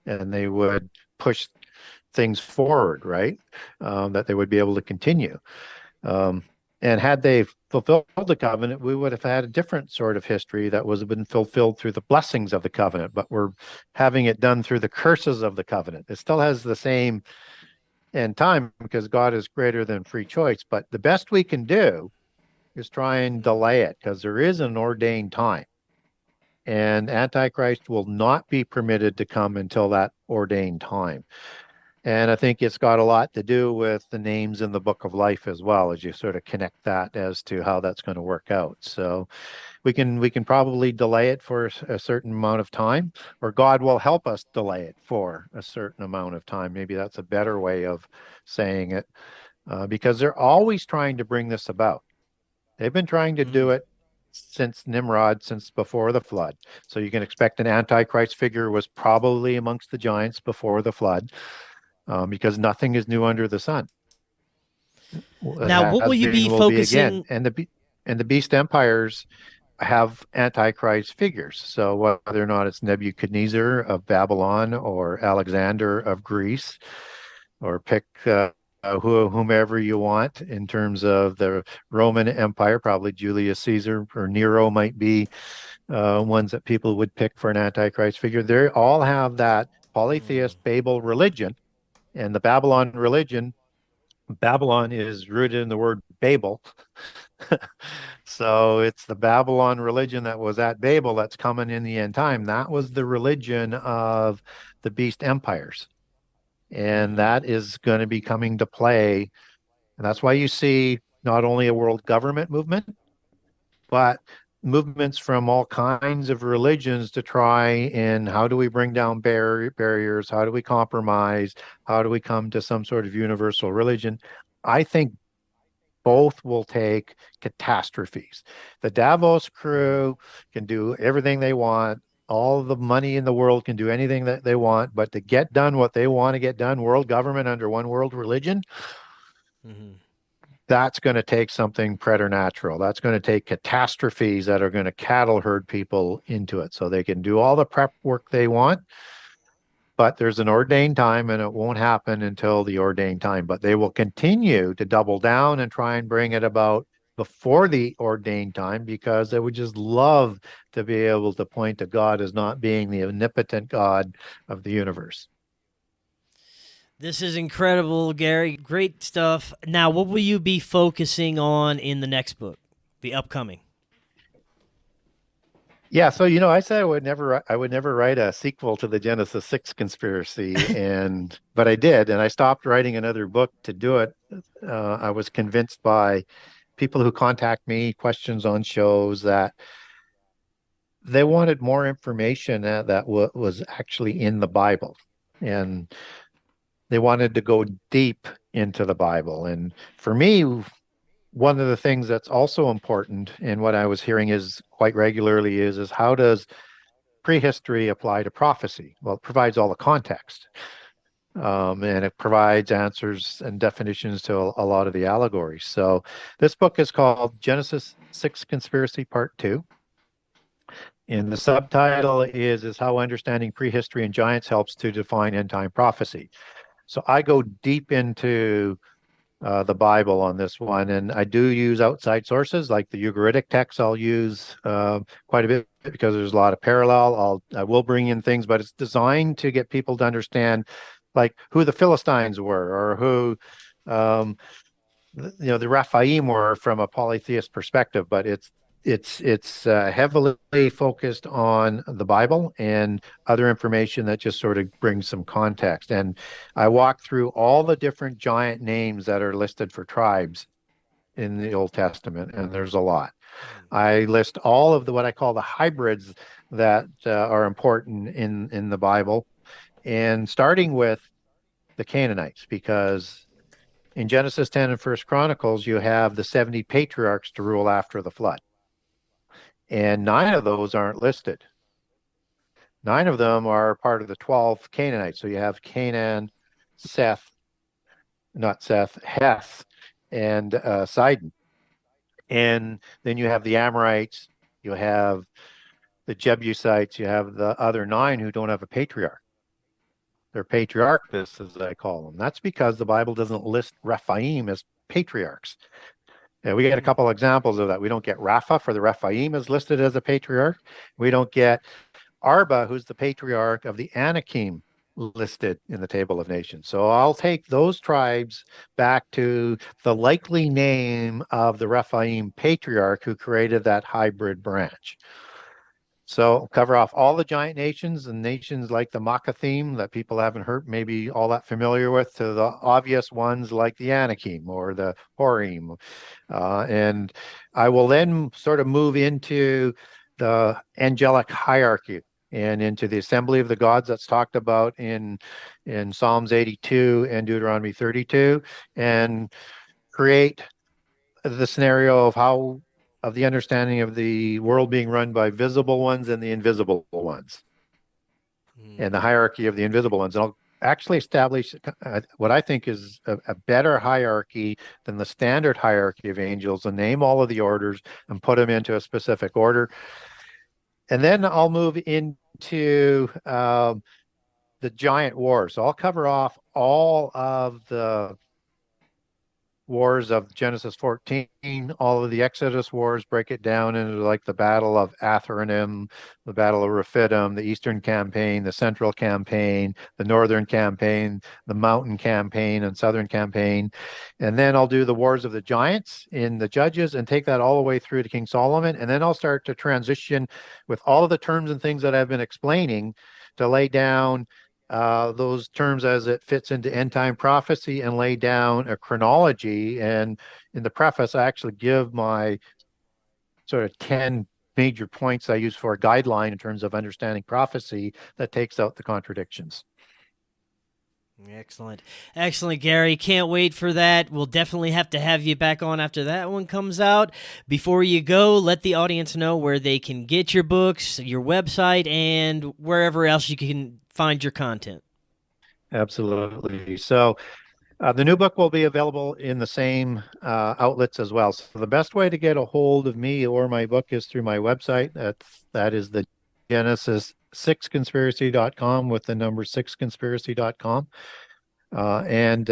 and they would push things forward, right? That they would be able to continue. Um, and had they fulfilled the covenant, we would have had a different sort of history that was been fulfilled through the blessings of the covenant, but we're having it done through the curses of the covenant. It still has the same end time because God is greater than free choice. But the best we can do is try and delay it because there is an ordained time. And Antichrist will not be permitted to come until that ordained time. And I think it's got a lot to do with the names in the book of life as well, as you sort of connect that as to how that's going to work out. So we can probably delay it for a certain amount of time, or God will help us delay it for a certain amount of time. Maybe that's a better way of saying it, because they're always trying to bring this about. They've been trying to do it since Nimrod, since before the flood. So you can expect an Antichrist figure was probably amongst the giants before the flood, because nothing is new under the sun. It Now, what will has you been, be will be again. focusing? And the beast empires have Antichrist figures. So whether or not it's Nebuchadnezzar of Babylon or Alexander of Greece, or pick whomever you want in terms of the Roman Empire, probably Julius Caesar or Nero might be ones that people would pick for an Antichrist figure. They all have that polytheist Babel religion, and the Babylon religion. Babylon is rooted in the word Babel. So it's the Babylon religion that was at Babel that's coming in the end time. That was the religion of the beast empires. And that is going to be coming to play. And that's why you see not only a world government movement, but movements from all kinds of religions to try and how do we bring down barriers? How do we compromise? How do we come to some sort of universal religion? I think both will take catastrophes. The Davos crew can do everything they want. All the money in the world can do anything that they want, but to get done what they want to get done, world government under one world religion, that's going to take something preternatural. That's going to take catastrophes that are going to cattle herd people into it. So they can do all the prep work they want, but there's an ordained time and it won't happen until the ordained time. But they will continue to double down and try and bring it about before the ordained time because they would just love to be able to point to God as not being the omnipotent God of the universe. This is incredible, Gary. Great stuff. Now, what will you be focusing on in the next book, the upcoming? Yeah, so I said I would never write a sequel to the Genesis 6 conspiracy, but I did, and I stopped writing another book to do it. I was convinced by people who contact me, questions on shows, that they wanted more information that was actually in the Bible, and they wanted to go deep into the Bible. And for me, one of the things that's also important in what I was hearing is quite regularly is how does prehistory apply to prophecy? Well, it provides all the context, and it provides answers and definitions to a lot of the allegories. So this book is called Genesis 6 Conspiracy Part 2. And the subtitle is How Understanding Prehistory and Giants Helps to Define End Time Prophecy. So I go deep into the Bible on this one, and I do use outside sources like the Ugaritic text. I'll use quite a bit because there's a lot of parallel. I will bring in things, but it's designed to get people to understand, like who the Philistines were, or who the Rephaim were from a polytheist perspective. But it's heavily focused on the Bible and other information that just sort of brings some context. And I walk through all the different giant names that are listed for tribes in the Old Testament, and there's a lot. I list all of what I call the hybrids that are important in the Bible, and starting with the Canaanites, because in Genesis 10 and First Chronicles, you have the 70 patriarchs to rule after the flood. And 9 of those aren't listed. 9 of them are part of the 12 Canaanites. So you have Canaan, Heth, and Sidon. And then you have the Amorites, you have the Jebusites, you have the other 9 who don't have a patriarch. They're patriarchists, as I call them. That's because the Bible doesn't list Rephaim as patriarchs. And we get a couple examples of that. We don't get Rapha for the Rephaim is listed as a patriarch. We don't get Arba, who's the patriarch of the Anakim, listed in the Table of Nations. So I'll take those tribes back to the likely name of the Rephaim patriarch who created that hybrid branch. So cover off all the giant nations and nations like the Makathim that people haven't heard, maybe all that familiar with, to the obvious ones like the Anakim or the Horim. And I will then sort of move into the angelic hierarchy and into the assembly of the gods that's talked about in Psalms 82 and Deuteronomy 32, and create the scenario of the understanding of the world being run by visible ones and the invisible ones, and the hierarchy of the invisible ones. And I'll actually establish what I think is a better hierarchy than the standard hierarchy of angels, and name all of the orders and put them into a specific order. And then I'll move into the giant wars. So I'll cover off all of the wars of Genesis 14, all of the Exodus wars, break it down into like the Battle of Athranim, the Battle of Rephidim, the Eastern Campaign, the Central Campaign, the Northern Campaign, the Mountain Campaign, and Southern Campaign. And then I'll do the Wars of the Giants in the Judges and take that all the way through to King Solomon. And then I'll start to transition with all of the terms and things that I've been explaining to lay down those terms as it fits into end time prophecy and lay down a chronology. And in the preface, I actually give my sort of 10 major points I use for a guideline in terms of understanding prophecy that takes out the contradictions. Excellent. Excellent, Gary. Can't wait for that. We'll definitely have to have you back on after that one comes out. Before you go, let the audience know where they can get your books, your website, and wherever else you can find your content. Absolutely. So the new book will be available in the same outlets as well. So the best way to get a hold of me or my book is through my website. That is the Genesis6conspiracy.com with the number 6conspiracy.com. And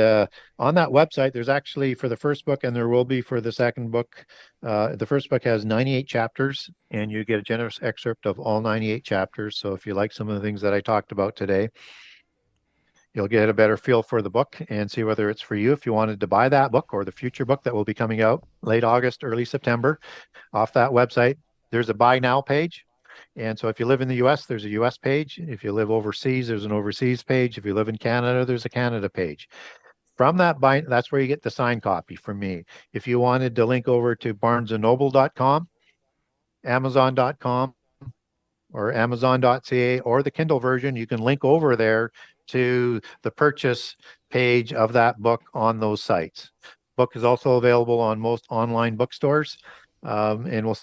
on that website, there's actually for the first book, and there will be for the second book. The first book has 98 chapters, and you get a generous excerpt of all 98 chapters. So if you like some of the things that I talked about today, you'll get a better feel for the book and see whether it's for you. If you wanted to buy that book or the future book that will be coming out late August, early September, off that website, there's a buy now page. And so if you live in the US, there's a US page. If you live overseas, there's an overseas page. If you live in Canada, there's a Canada page. From that buy, that's where you get the signed copy from me. If you wanted to link over to barnesandnoble.com, amazon.com, or amazon.ca, or the Kindle version, you can link over there to the purchase page of that book on those sites. Book is also available on most online bookstores, and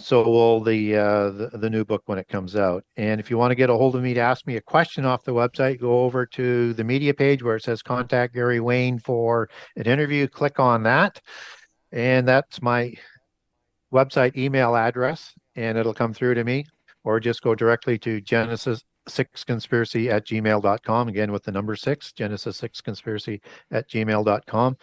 so will the new book when it comes out. And if you want to get a hold of me to ask me a question off the website, go over to the media page where it says contact Gary Wayne for an interview. Click on that, and that's my website email address, and it'll come through to me. Or just go directly to Genesis6conspiracy@gmail.com, again with the number 6, Genesis6conspiracy@gmail.com.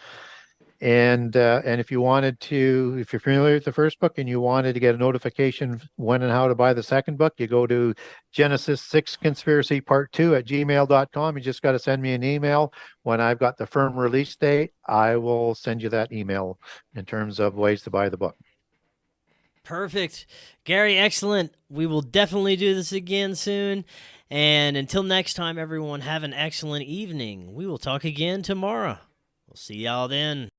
And if you wanted to, if you're familiar with the first book and you wanted to get a notification when and how to buy the second book, you go to Genesis6conspiracy Part 2@gmail.com. You just got to send me an email. When I've got the firm release date, I will send you that email in terms of ways to buy the book. Perfect. Gary, excellent. We will definitely do this again soon. And until next time, everyone, have an excellent evening. We will talk again tomorrow. We'll see y'all then.